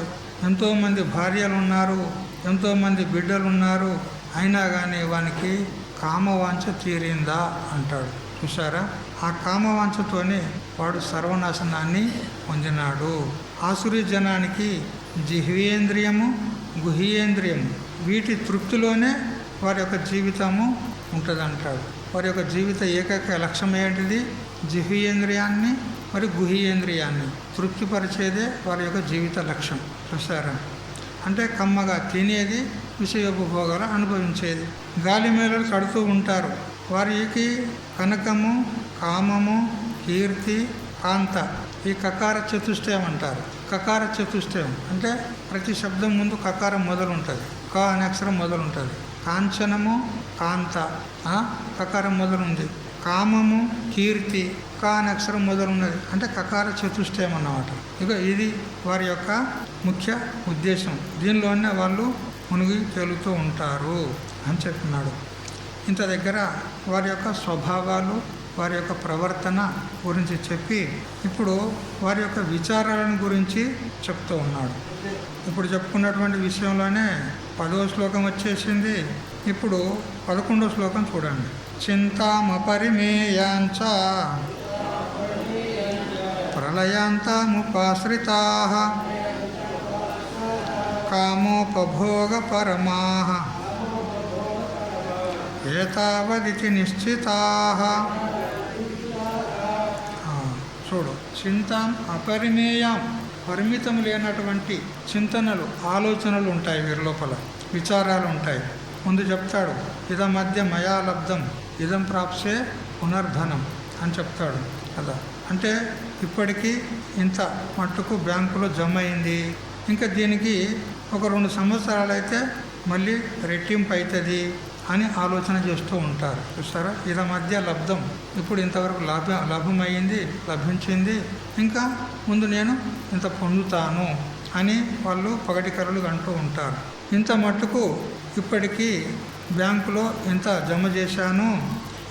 Speaker 1: ఎంతోమంది భార్యలు ఉన్నారు, ఎంతోమంది బిడ్డలు ఉన్నారు. అయినా కానీ వానికి కామవాంఛ తీరిందా అంటాడు. చూసారా? ఆ కామవాంఛతోనే వాడు సర్వనాశనాన్ని పొందినాడు. ఆసురీ జనానికి జిహ్వేంద్రియము, గుహ్యేంద్రియము, వీటి తృప్తిలోనే వారి యొక్క జీవితము ఉంటుందంటాడు. వారి యొక్క జీవిత ఏకైక లక్ష్యం ఏంటిది? జిహ్వేంద్రియాన్ని మరి గుహ్యేంద్రియాన్ని తృప్తిపరిచేదే వారి యొక్క జీవిత లక్ష్యం. చూసారా? అంటే కమ్మగా తినేది, విషయోపభోగాలు అనుభవించేది. గాలి మేళలు కడుతూ ఉంటారు. వారికి కనకము, కామము, కీర్తి, కాంత, ఈ కకార చతుష్టయం అంటారు. కకార చతుష్టయం అంటే ప్రతి శబ్దం ముందు కకారం మొదలు ఉంటుంది, క అనే అక్షరం మొదలు ఉంటుంది. కాంచనము, కాంత, కకారం మొదలుంది. కామము, కీర్తి, క అనే అక్షరం మొదలున్నది. అంటే కకార చతుష్టయం అన్నమాట. ఇక ఇది వారి యొక్క ముఖ్య ఉద్దేశం. దీనిలోనే వాళ్ళు మునిగి తేలుతూ ఉంటారు అని చెప్తున్నాడు. ఇంత దగ్గర వారి యొక్క స్వభావాలు, వారి యొక్క ప్రవర్తన గురించి చెప్పి ఇప్పుడు వారి యొక్క విచారాలను గురించి చెప్తూ ఉన్నాడు. ఇప్పుడు చెప్పుకున్నటువంటి విషయంలోనే 10వ శ్లోకం వచ్చేసింది. ఇప్పుడు 11వ శ్లోకం చూడండి. చింతామపరిమేయాంచ ప్రళయాంతముపాశ్రితాః కామోపభోగపరమాః ఏతావదితి నిశ్చితాః. చూడు, చింతాం అపరిమేయం, పరిమితం లేనటువంటి చింతనలు, ఆలోచనలు ఉంటాయి వీరి లోపల, విచారాలు ఉంటాయి. ముందు చెప్తాడు, ఇదం మధ్య మయా లబ్ధం ఇదం ప్రాప్సే పునర్ధనం అని చెప్తాడు కదా. అంటే ఇప్పటికీ ఇంత మట్టుకు బ్యాంకులో జమ అయింది, ఇంకా దీనికి ఒక 2 సంవత్సరాలు అయితే మళ్ళీ రెట్టింపు అవుతుంది అని ఆలోచన చేస్తూ ఉంటారు. చూస్తారా? ఇద మధ్య లబ్ధం, ఇప్పుడు ఇంతవరకు లాభమైంది, లభించింది, ఇంకా ముందు నేను ఇంత పొందుతాను అని వాళ్ళు పగటి కలలు అంటూ ఉంటారు. ఇంత మట్టుకు ఇప్పటికీ బ్యాంకులో ఇంత జమ చేశాను,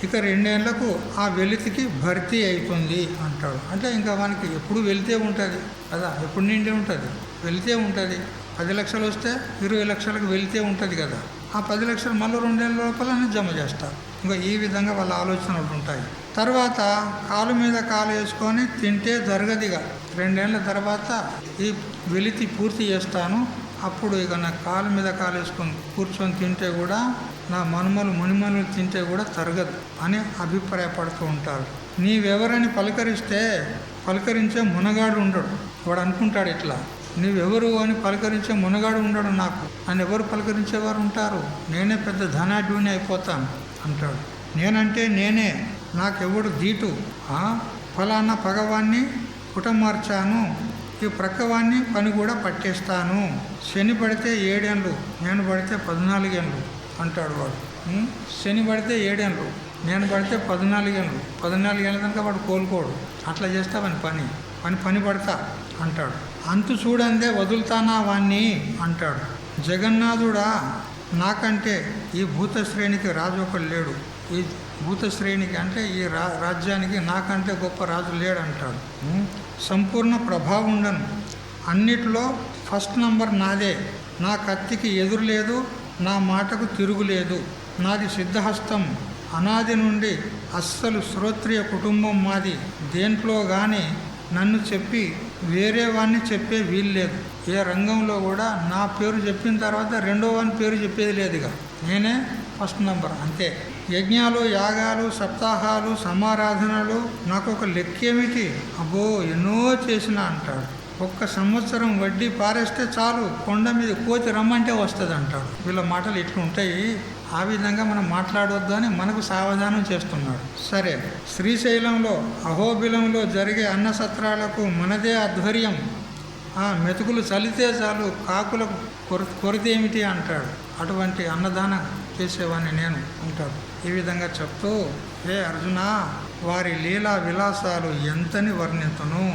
Speaker 1: ఇక 2 ఏళ్లకు ఆ వెలితికి భర్తీ అవుతుంది అంటాడు. అంటే ఇంకా వానికి ఎప్పుడు వెళితే ఉంటుంది కదా, ఎప్పుడు నిండి ఉంటుంది, వెళితే ఉంటుంది. 10 లక్షలు వస్తే 20 లక్షలకు వెళితే ఉంటుంది కదా. ఆ 10 లక్షలు మళ్ళీ 2 ఏళ్ళ లోపల జమ చేస్తారు. ఇంకా ఈ విధంగా వాళ్ళ ఆలోచనలు ఉంటాయి. తర్వాత కాలు మీద కాలు వేసుకొని తింటే జరగదిగా 2 ఏళ్ళ తర్వాత ఈ వెలితి పూర్తి చేస్తాను, అప్పుడు ఇక నా కాలు మీద కాలు వేసుకొని కూర్చొని తింటే కూడా నా మునిమనులు తింటే కూడా తరగదు అని అభిప్రాయపడుతూ ఉంటారు. నీవెవరని పలకరించే మునగాడు ఉండడు. వాడు అనుకుంటాడు ఇట్లా, నీవెవరు అని పలకరించే మునగాడు ఉండడు నాకు. నన్ను ఎవరు పలకరించేవారు ఉంటారు? నేనే పెద్ద ధనాఢ్యుని అయిపోతాను అంటాడు. నేనంటే నేనే, నాకెవడు దీటు. ఫలానా పగవాన్ని కుటమార్చాను, ఈ ప్రక్కవాన్ని పని కూడా పట్టేస్తాను. శని పడితే 7 ఏళ్ళు, నేను పడితే 14 ఏళ్ళు అంటాడు వాడు. శని పడితే 7 ఏళ్ళు, నేను పడితే 14 ఏళ్ళు. 14 ఏళ్ళ కనుక వాడు కోలుకోడు. అట్లా చేస్తావని పని పడతా అంటాడు. అంతు చూడందే వదులుతానా వాణ్ణి అంటాడు. జగన్నాథుడా, నాకంటే ఈ భూతశ్రేణికి రాజు ఒకడు లేడు. ఈ భూతశ్రేణికి అంటే ఈ రాజ్యానికి నాకంటే గొప్ప రాజు లేడు అంటాడు. సంపూర్ణ ప్రభావం ఉండను, అన్నిట్లో ఫస్ట్ నంబర్ నాదే. నా కత్తికి ఎదురు లేదు, నా మాటకు తిరుగులేదు. నాది సిద్ధహస్తం, అనాది నుండి అస్సలు శ్రోత్రియ కుటుంబం మాది. దేంట్లో కానీ నన్ను చెప్పి వేరే వాడిని చెప్పే వీల్లేదు. ఏ రంగంలో కూడా నా పేరు చెప్పిన తర్వాత రెండో వాని పేరు చెప్పేది లేదుగా, నేనే ఫస్ట్ నంబర్ అంతే. యజ్ఞాలు, యాగాలు, సప్తాహాలు, సమారాధనలు నాకు ఒక లెక్కేమిటి? అబ్బో ఎన్నో చేసిన అంటాడు. 1 సంవత్సరం వడ్డీ పారేస్తే చాలు, కొండ మీద కోతి రమ్మంటే వస్తుంది అంటాడు. వీళ్ళ మాటలు ఇట్లా ఉంటాయి. ఆ విధంగా మనం మాట్లాడొద్దు అని మనకు సావధానం చేస్తున్నాడు. సరే, శ్రీశైలంలో అహోబిలంలో జరిగే అన్న సత్రాలకు మనదే ఆధ్వర్యం. మెతుకులు చలితే చాలు, కాకులకు కొరత ఏమిటి అంటాడు. అటువంటి అన్నదానం చేసేవాడిని నేను అంటాడు. ఈ విధంగా చెప్తూ, హే అర్జున, వారి లీలా విలాసాలు ఎంతని వర్ణింతును,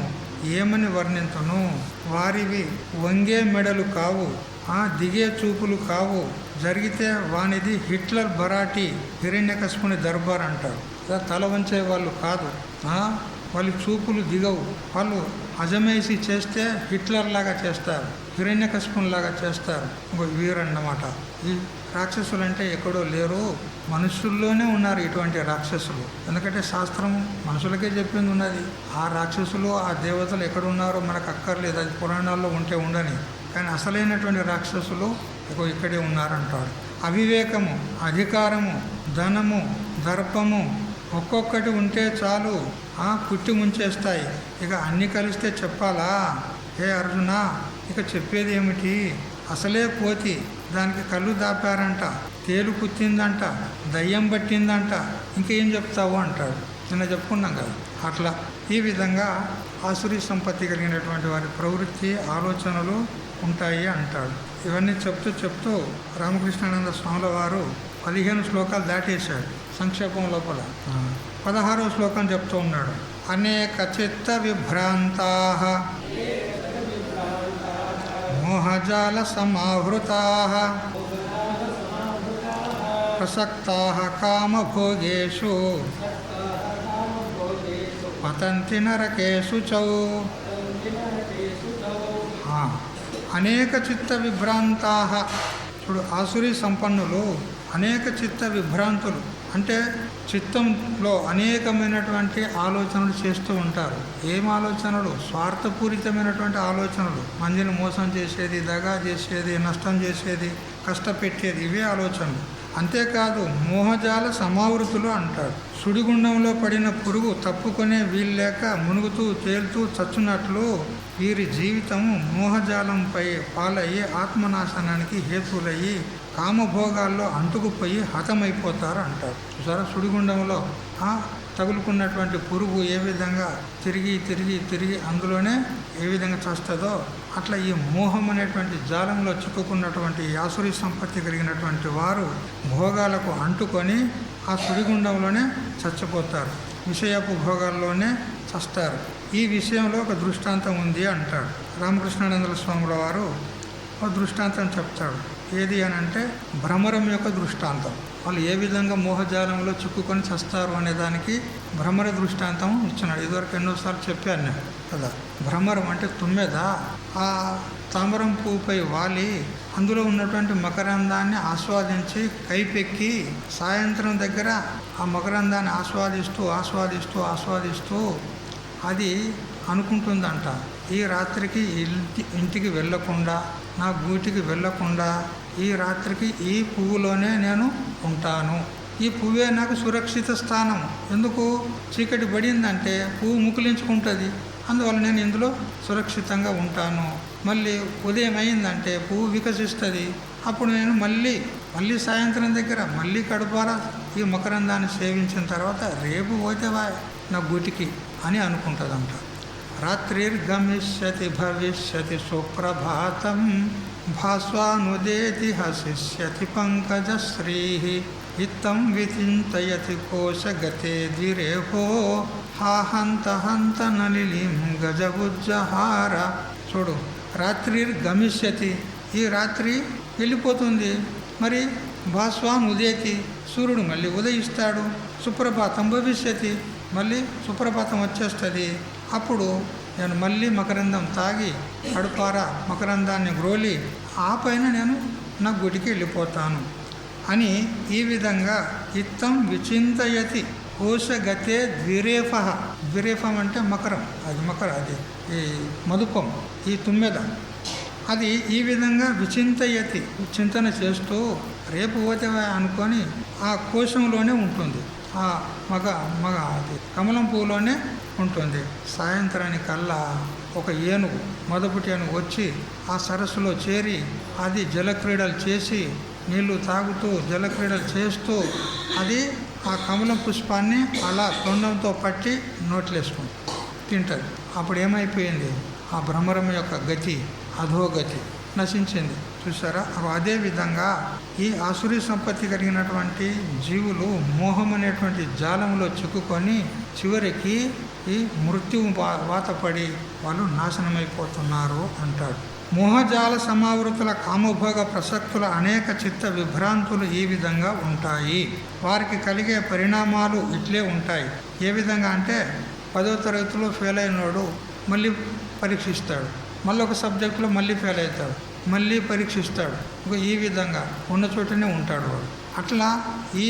Speaker 1: ఏమని వర్ణింతును? వారివి వంగే మెడలు కావు, దిగే చూపులు కావు. జరిగితే వానిది హిట్లర్ బరాటి హిరణ్యకశిపుని దర్బార్ అంటారు. తల వంచే వాళ్ళు కాదు, వాళ్ళు చూపులు దిగవు. వాళ్ళు అజమేసి చేస్తే హిట్లర్ లాగా చేస్తారు, హిరణ్యకశిపునిలాగా చేస్తారు. వీరన్నమాట. ఈ రాక్షసులు అంటే ఎక్కడో లేరు, మనుషుల్లోనే ఉన్నారు ఇటువంటి రాక్షసులు. ఎందుకంటే శాస్త్రం మనుషులకే చెప్పింది ఉన్నది. ఆ రాక్షసులు, ఆ దేవతలు ఎక్కడ ఉన్నారో మనకు అక్కర్లేదు, అది పురాణాల్లో ఉంటే ఉండని. కానీ అసలైనటువంటి రాక్షసులు ఇక్కడే ఉన్నారంటాడు. అవివేకము, అధికారము, ధనము, దర్పము ఒక్కొక్కటి ఉంటే చాలు, పుట్టి ముంచేస్తాయి. ఇక అన్నీ కలిస్తే చెప్పాలా? హే అర్జున, ఇక చెప్పేది ఏమిటి? అసలే కోతి, దానికి కళ్ళు దాపారంట, తేలు కుత్తిందంట, దయ్యం పట్టిందంట, ఇంకేం చెప్తావు అంటాడు. నిన్న చెప్పుకున్నాం కదా. అట్లా ఈ విధంగా ఆసురీ సంపత్తి కలిగినటువంటి వారి ప్రవృత్తి, ఆలోచనలు ఉంటాయి అంటాడు. ఇవన్నీ చెప్తూ రామకృష్ణానంద స్వాముల వారు 15 శ్లోకాలు దాటేశాడు సంక్షేపం లోపల. 16వ శ్లోకం చెప్తూ ఉన్నాడు. అనేక చిత్త విభ్రాంతాః మోహజాల సమావృతాః ప్రసక్తాః కామభోగేషు పతంతి నరకేషు చౌ. అనేక చిత్త విభ్రాంతాః. ఇప్పుడు ఆసురీ సంపన్నులు అనేక చిత్త విభ్రాంతులు అంటే చిత్తంలో అనేకమైనటువంటి ఆలోచనలు చేస్తూ ఉంటారు. ఏం ఆలోచనలు? స్వార్థపూరితమైనటువంటి ఆలోచనలు. మందిని మోసం చేసేది, దగా చేసేది, నష్టం చేసేది, కష్టపెట్టేది, ఇవే ఆలోచనలు. అంతేకాదు మోహజాల సమావృతులు అంటాడు. సుడిగుండంలో పడిన పురుగు తప్పుకునే వీల్లేక మునుగుతూ తేలుతూ చచ్చున్నట్లు వీరి జీవితము మోహజాలంపై పాలయ్యి ఆత్మనాశనానికి హేతులయ్యి కామభోగాల్లో అంటుకుపోయి హతమైపోతారు అంటారు. సరే, సుడిగుండంలో తగులుకున్నటువంటి పురుగు ఏ విధంగా తిరిగి అందులోనే ఏ విధంగా చస్తుందో అట్లా ఈ మోహం అనేటువంటి జాలంలో చిక్కుకున్నటువంటి ఆసురీ సంపత్తి కలిగినటువంటి వారు భోగాలకు అంటుకొని ఆ సుడిగుండంలోనే చచ్చిపోతారు, విషయపు భోగాల్లోనే చస్తారు. ఈ విషయంలో ఒక దృష్టాంతం ఉంది అంటాడు. రామకృష్ణానంద స్వాముల వారు ఒక దృష్టాంతం చెప్తాడు. ఏది అని అంటే భ్రమరం యొక్క దృష్టాంతం. వాళ్ళు ఏ విధంగా మోహజాలంలో చిక్కుకొని చస్తారు అనే దానికి భ్రమర దృష్టాంతం ఇచ్చినాడు. ఇదివరకు ఎన్నోసార్లు చెప్పాను నేను కదా. భ్రమరం అంటే తుమ్మెద ఆ తామరం పువ్వుపై వాలి అందులో ఉన్నటువంటి మకరందాన్ని ఆస్వాదించి కైపెక్కి సాయంత్రం దగ్గర ఆ మకరందాన్ని ఆస్వాదిస్తూ ఆస్వాదిస్తూ ఆస్వాదిస్తూ అది అనుకుంటుందంట, ఈ రాత్రికి ఇంటికి వెళ్ళకుండా, నా గూటికి వెళ్ళకుండా ఈ రాత్రికి ఈ పువ్వులోనే నేను ఉంటాను. ఈ పువ్వే నాకు సురక్షిత స్థానం. ఎందుకు? చీకటి పడిందంటే పువ్వు ముకులించుకుంటుంది, అందువల్ల నేను ఇందులో సురక్షితంగా ఉంటాను. మళ్ళీ ఉదయం అయిందంటే పువ్వు వికసిస్తుంది, అప్పుడు నేను మళ్ళీ సాయంత్రం దగ్గర మళ్ళీ కడుపారా ఈ మకరందాన్ని సేవించిన తర్వాత రేపు పోతే నా గూటికి అని అనుకుంటుందంట. రాత్రిర్గమిష్యతి భవిష్యతి సుప్రభాతం భాస్వానుదేతి హసిష్యతి పంకజశ్రీ ఇత్తం విచింతయతి కోశగతే ద్విరేహో హా హంత హంత నలిలిం గజబుజ్జహార. చూడు, రాత్రిర్గమిష్యతి, ఈ రాత్రి వెళ్ళిపోతుంది. మరి భాస్వాన్ ఉదేతి, సూర్యుడు మళ్ళీ ఉదయిస్తాడు. సుప్రభాతం భవిష్యతి, మళ్ళీ సుప్రభాతం వచ్చేస్తుంది. అప్పుడు నేను మళ్ళీ మకరందం తాగి కడుపారా మకరందాన్ని గ్రోలి ఆ పైన నేను నా గుడికి వెళ్ళిపోతాను అని ఈ విధంగా ఇత్తం విచింతయతి కోశగతే ద్విరేఫ. ద్విరేఫం అంటే మకరం, అది ఈ మధుపం, ఈ తుమ్మెద. అది ఈ విధంగా విచింతయతి, చింతన చేస్తూ రేపు పోతే అనుకొని ఆ కోశంలోనే ఉంటుంది, ఆ మగ అది కమలం పువ్వులోనే ఉంటుంది. సాయంత్రానికల్లా ఒక ఏనుగు, మొదటి ఏనుగు వచ్చి ఆ సరస్సులో చేరి అది జలక్రీడలు చేసి నీళ్లు తాగుతూ జలక్రీడలు చేస్తూ అది ఆ కమలం పుష్పాన్ని అలా తొండంతో పట్టి నోట్లేసుకుంటుంది, తింటుంది. అప్పుడు ఏమైపోయింది? ఆ భ్రమరం యొక్క గతి, అధోగతి నశించింది. చూసారా? అదేవిధంగా ఈ ఆసురీ సంపత్తి కలిగినటువంటి జీవులు మోహం అనేటువంటి జాలంలో చిక్కుకొని చివరికి ఈ మృత్యువు వాతపడి వాళ్ళు నాశనమైపోతున్నారు అంటాడు. మోహజాల సమావృతుల కామభోగ ప్రసక్తుల అనేక చిత్త విభ్రాంతులు ఈ విధంగా ఉంటాయి. వారికి కలిగే పరిణామాలు ఇట్లే ఉంటాయి. ఏ విధంగా అంటే 10వ తరగతిలో ఫెయిల్ అయినోడు మళ్ళీ పరీక్షిస్తాడు, మళ్ళీ ఒక సబ్జెక్టులో మళ్ళీ ఫెయిల్ అవుతాడు, మళ్ళీ పరీక్షిస్తాడు. ఈ విధంగా ఉన్న చోటనే ఉంటాడు వాడు. అట్లా ఈ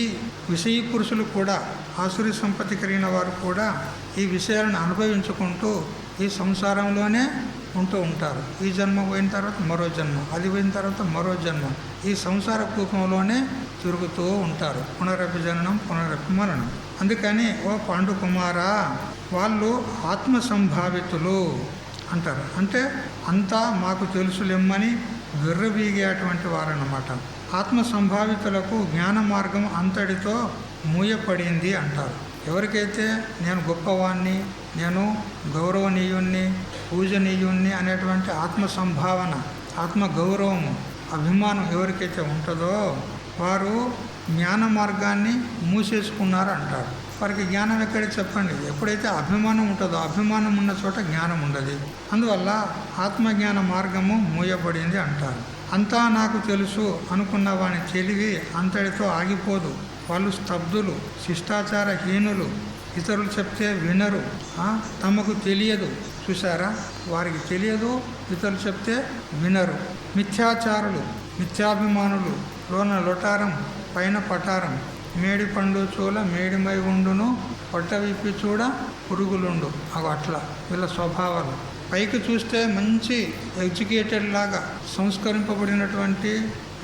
Speaker 1: విషయీ పురుషులు కూడా, ఆసురీ సంపత్తి కలిగిన వారు కూడా ఈ విషయాలను అనుభవించుకుంటూ ఈ సంసారంలోనే ఉంటూ ఉంటారు. ఈ జన్మ పోయిన తర్వాత మరో జన్మ, అది పోయిన తర్వాత మరో జన్మ, ఈ సంసార కూపంలోనే తిరుగుతూ ఉంటారు. పునరపి జననం పునరపి మరణం. అందుకని ఓ పాండు కుమారా, వాళ్ళు ఆత్మ సంభావితులు అంటారు. అంటే అంతా మాకు తెలుసులేమ్మని విర్రవీగేటువంటి వారన్నమాట. ఆత్మ సంభావితులకు జ్ఞాన మార్గం అంతటితో మూయపడింది అంటారు. ఎవరికైతే నేను గొప్పవాణ్ణి, నేను గౌరవనీయుణ్ణి, పూజనీయుణ్ణి అనేటువంటి ఆత్మ సంభావన, ఆత్మ గౌరవము, అభిమానం ఎవరికైతే ఉంటుందో వారు జ్ఞాన మార్గాన్ని మూసేసుకున్నారు అంటారు. వారికి జ్ఞానం ఎక్కడ చెప్పండి? ఎప్పుడైతే అభిమానం ఉంటుందో, అభిమానం ఉన్న చోట జ్ఞానం ఉండదు. అందువల్ల ఆత్మజ్ఞాన మార్గము మూయబడింది అంటారు. అంతా నాకు తెలుసు అనుకున్న వాని తెలివి అంతటితో ఆగిపోదు. వాళ్ళు స్తబ్దులు, శిష్టాచారహీనులు, ఇతరులు చెప్తే వినరు, తమకు తెలియదు. చూసారా? వారికి తెలియదు, ఇతరులు చెప్తే వినరు. మిథ్యాచారులు, మిథ్యాభిమానులు, లోన లొటారం పైన పటారం, మేడి పండు చూల మేడిమై ఉండును, పొట్ట విప్పి చూడ పురుగులుండు. అవి అట్లా వీళ్ళ స్వభావాలు. పైకి చూస్తే మంచి ఎడ్యుకేటెడ్ లాగా, సంస్కరింపబడినటువంటి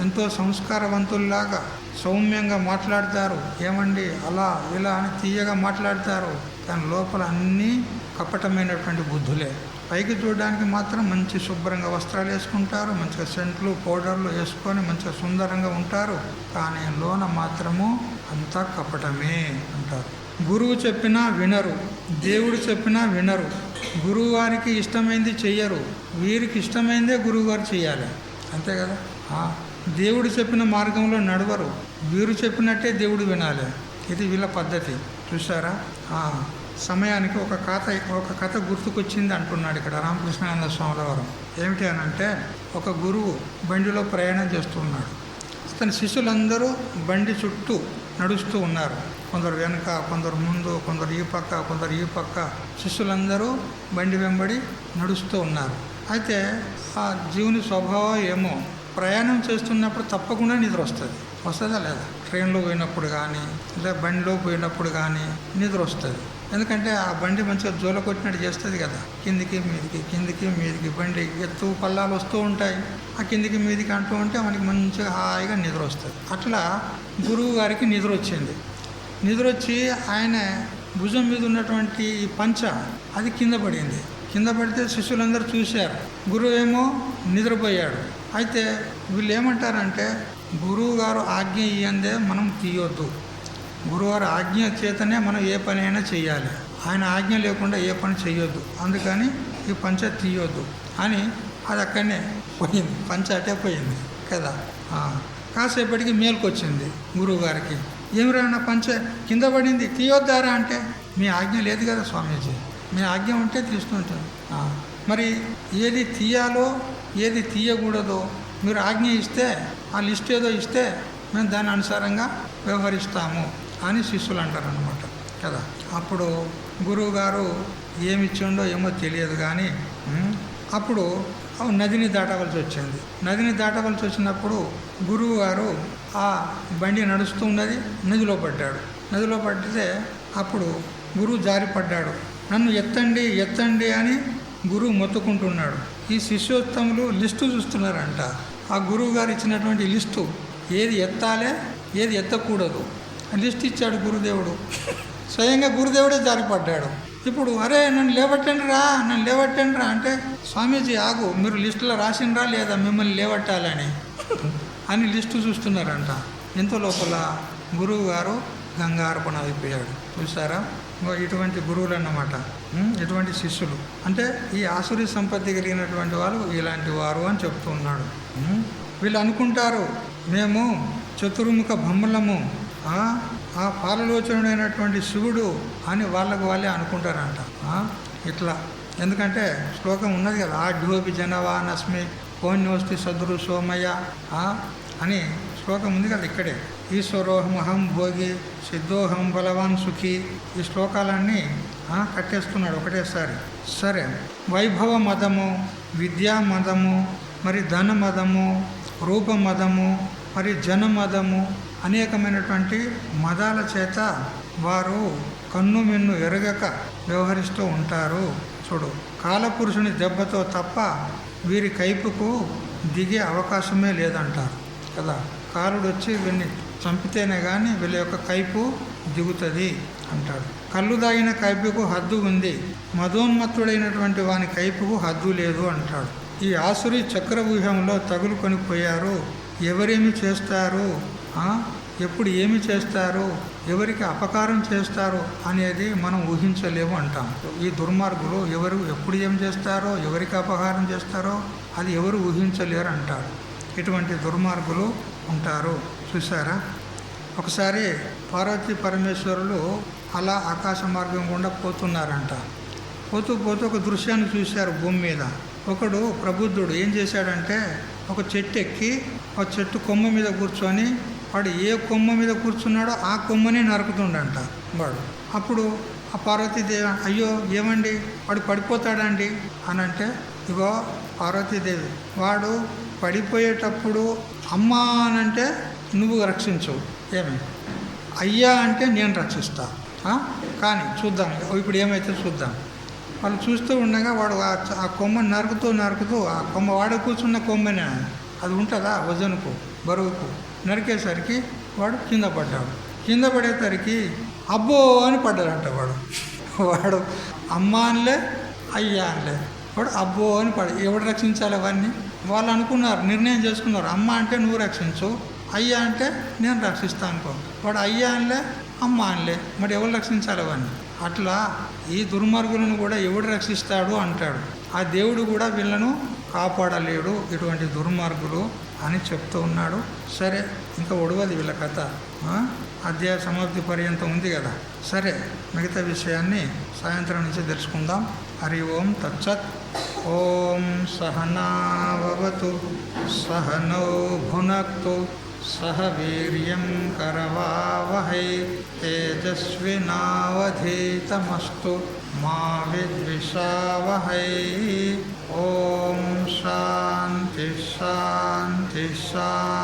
Speaker 1: ఎంతో సంస్కారవంతుల్లాగా సౌమ్యంగా మాట్లాడతారు. ఏమండి అలా ఇలా అని తీయగా మాట్లాడతారు. కానీ లోపల అన్నీ కపటమైనటువంటి బుద్ధులే. పైకి చూడడానికి మాత్రం మంచి శుభ్రంగా వస్త్రాలు వేసుకుంటారు, మంచిగా సెంట్లు పౌడర్లు వేసుకొని మంచిగా సుందరంగా ఉంటారు. కానీ లోన మాత్రము అంతా కపటమే అంటారు. గురువు చెప్పినా వినరు, దేవుడు చెప్పినా వినరు. గురువు వారికి ఇష్టమైంది చెయ్యరు, వీరికి ఇష్టమైందే గురువుగారు చెయ్యాలి. అంతే కదా? దేవుడు చెప్పిన మార్గంలో నడవరు, వీరు చెప్పినట్టే దేవుడు వినాలి. ఇది వీళ్ళ పద్ధతి. చూసారా? సమయానికి ఒక కథ గుర్తుకొచ్చింది అంటున్నాడు ఇక్కడ రామకృష్ణానంద స్వాముల వారు. ఏమిటి అని అంటే, ఒక గురువు బండిలో ప్రయాణం చేస్తున్నాడు. తన శిష్యులందరూ బండి చుట్టూ నడుస్తూ ఉన్నారు. కొందరు వెనక, కొందరు ముందు, కొందరు ఈ పక్క, కొందరు ఈ పక్క. శిష్యులందరూ బండి వెంబడి నడుస్తూ ఉన్నారు. అయితే ఆ జీవుని స్వభావం ఏమో, ప్రయాణం చేస్తున్నప్పుడు తప్పకుండా నిద్ర వస్తుంది. వస్తుందా లేదా? ట్రైన్లో పోయినప్పుడు కానీ లేదా బండిలో పోయినప్పుడు కానీ నిద్ర వస్తుంది. ఎందుకంటే ఆ బండి మంచిగా జోల కొట్టినట్టు చేస్తుంది కదా, కిందికి మీదికి బండి ఎత్తు పల్లాలు వస్తూ ఉంటాయి. ఆ కిందికి మీదికి అంటూ ఉంటే మనకి మంచిగా హాయిగా నిద్ర వస్తుంది. అట్లా గురువు గారికి నిద్ర వచ్చింది. నిద్ర వచ్చి ఆయన భుజం మీద ఉన్నటువంటి ఈ పంచ అది కింద పడింది. కింద పడితే శిష్యులందరూ చూశారు. గురువు ఏమో నిద్రపోయాడు. అయితే వీళ్ళు ఏమంటారంటే గురువు గారు ఆజ్ఞ ఇయ్యందే మనం తీయొద్దు, గురువుగారు ఆజ్ఞ చేతనే మనం ఏ పని అయినా చేయాలి, ఆయన ఆజ్ఞ లేకుండా ఏ పని చేయొద్దు, అందుకని ఈ పంచ తీయొద్దు అని అది అక్కడనే పోయింది. పంచ అటే పోయింది కదా. కాసేపటికి మేలుకొచ్చింది గురువు గారికి. ఏమిరా నా పంచ కింద పడింది తీయొద్దారా అంటే, మీ ఆజ్ఞ లేదు కదా స్వామీజీ, మీ ఆజ్ఞ ఉంటే తీస్తుంటాను. మరి ఏది తీయాలో ఏది తీయకూడదో మీరు ఆజ్ఞ ఇస్తే, ఆ లిస్ట్ ఏదో ఇస్తే మేము దాని అనుసారంగా వ్యవహరిస్తాము అని శిష్యులు అంటారనమాట కదా. అప్పుడు గురువు గారు ఏమిచ్చిండో ఏమో తెలియదు కానీ అప్పుడు నదిని దాటవలసి వచ్చింది. నదిని దాటవలసి వచ్చినప్పుడు గురువు గారు ఆ బండి నడుస్తూ ఉన్నది, నదిలో పడ్డాడు. నదిలో పడితే అప్పుడు గురువు జారిపడ్డాడు. నన్ను ఎత్తండి ఎత్తండి అని గురువు మొత్తుకుంటున్నాడు. ఈ శిష్యోత్తములు లిస్టు చూస్తున్నారంట. ఆ గురువు గారు ఇచ్చినటువంటి లిస్టు ఏది ఎత్తాలే ఏది ఎత్తకూడదు లిస్ట్ ఇచ్చాడు గురుదేవుడు. స్వయంగా గురుదేవుడే జారిపడ్డాడు. ఇప్పుడు అరే నన్ను లేవట్టండి రా అంటే, స్వామీజీ ఆగు, మీరు లిస్టులో రాసినరా లేదా మిమ్మల్ని లేవట్టాలని అని లిస్టు చూస్తున్నారంట. ఇంత లోపల గురువు గారు గంగార్పణ అయిపోయాడు. చూసారా, ఇటువంటి గురువులు అన్నమాట, ఇటువంటి శిష్యులు. అంటే ఈ ఆసురి సంపత్తి కలిగినటువంటి వాళ్ళు ఇలాంటి వారు అని చెప్తూ ఉన్నాడు. వీళ్ళు అనుకుంటారు మేము చతుర్ముఖ బొమ్మలము, ఆ పాలలోచనుడైనటువంటి శివుడు అని వాళ్ళకు వాళ్ళే అనుకుంటారంట. ఇట్లా ఎందుకంటే శ్లోకం ఉన్నది కదా, ఆఢ్యోపి జనవానస్మి కోన్యోస్తి సద్రు సోమయ అని శ్లోకం ఉంది కదా ఇక్కడే. ఈశ్వరోహమహం భోగి సిద్ధోహం బలవాన్ సుఖి, ఈ శ్లోకాలన్నీ కట్టేస్తున్నాడు ఒకటేసారి. సరే, వైభవ మదము, విద్యా మదము, మరి ధన మదము, రూప మదము, మరి జన మదము, అనేకమైనటువంటి మదాల చేత వారు కన్ను మిన్ను ఎరగక వ్యవహరిస్తూ ఉంటారు. చూడు, కాలపురుషుని దెబ్బతో తప్ప వీరి కైపుకు దిగే అవకాశమే లేదంటారు కదా. కాలుడు వచ్చి వీరిని చంపితేనే కానీ వీళ్ళ యొక్క కైపు దిగుతుంది అంటాడు. కళ్ళు దాగిన కైపుకు హద్దు ఉంది, మదోన్మత్తుడైనటువంటి వాని కైపుకు హద్దు లేదు అంటాడు. ఈ ఆసురి చక్రవ్యూహంలో తగులుకొని పోయారు. ఎవరేమి చేస్తారు, ఎప్పుడు ఏమి చేస్తారు, ఎవరికి అపకారం చేస్తారు అనేది మనం ఊహించలేము అంటాం. ఈ దుర్మార్గులు ఎప్పుడు ఏం చేస్తారో, ఎవరికి అపకారం చేస్తారో అది ఎవరు ఊహించలేరు అంటారు. ఇటువంటి దుర్మార్గులు ఉంటారు. చూసారా, ఒకసారి పార్వతీ పరమేశ్వరులు అలా ఆకాశ మార్గం గుండా పోతున్నారంట. పోతూ ఒక దృశ్యాన్ని చూశారు. భూమి మీద ఒకడు ప్రబుద్ధుడు ఏం చేశాడంటే, ఒక చెట్టు ఎక్కి ఆ చెట్టు కొమ్మ మీద కూర్చొని వాడు ఏ కొమ్మ మీద కూర్చున్నాడో ఆ కొమ్మని నరుకుతుండంట వాడు. అప్పుడు ఆ పార్వతీదేవి, అయ్యో ఏమండి వాడు పడిపోతాడండి అని అంటే, ఇగో పార్వతీదేవి, వాడు పడిపోయేటప్పుడు అమ్మా అనంటే నువ్వు రక్షించు, ఏమి అయ్యా అంటే నేను రక్షిస్తా. కానీ చూద్దాం ఇప్పుడు ఏమైతే చూద్దాం. వాళ్ళు చూస్తూ ఉండగా వాడు ఆ కొమ్మని నరుకుతూ ఆ కొమ్మ వాడు కూర్చున్న కొమ్మనే అది ఉంటుందా వజనుకు బరువుకు నరికేసరికి వాడు కింద పడ్డాడు. కింద పడేసరికి అబ్బో అని పడ్డాడంట వాడు అమ్మ అనలే అయ్యా అనలే, వాడు అబ్బో అని ఎవడు రక్షించాలి అవన్నీ? వాళ్ళు అనుకున్నారు, నిర్ణయం చేసుకున్నారు, అమ్మ అంటే నువ్వు రక్షించు, అయ్యా అంటే నేను రక్షిస్తా అనుకో. వాడు అయ్యా అనలే అమ్మ అనలే, మరి ఎవరు రక్షించాలి అవన్నీ? అట్లా ఈ దుర్మార్గులను కూడా ఎవడు రక్షిస్తాడు అంటాడు. ఆ దేవుడు కూడా వీళ్ళను కాపాడలేడు, ఇటువంటి దుర్మార్గులు అని చెప్తూ ఉన్నాడు. సరే, ఇంకా ఒడవది వీళ్ళ కథ, అధ్యాయ సమాప్తి పర్యంతం ఉంది కదా. సరే, మిగతా విషయాన్ని సాయంత్రం నుంచి తెలుసుకుందాం. హరి ఓం తత్సత్. ఓం సహనావతు సహనౌ భునక్తు సహ వీర్యం కరవావహై తేజస్వినావధీతమస్తు మా విద్విషావహై. ఓం శాంతి శాంతి శాంతి.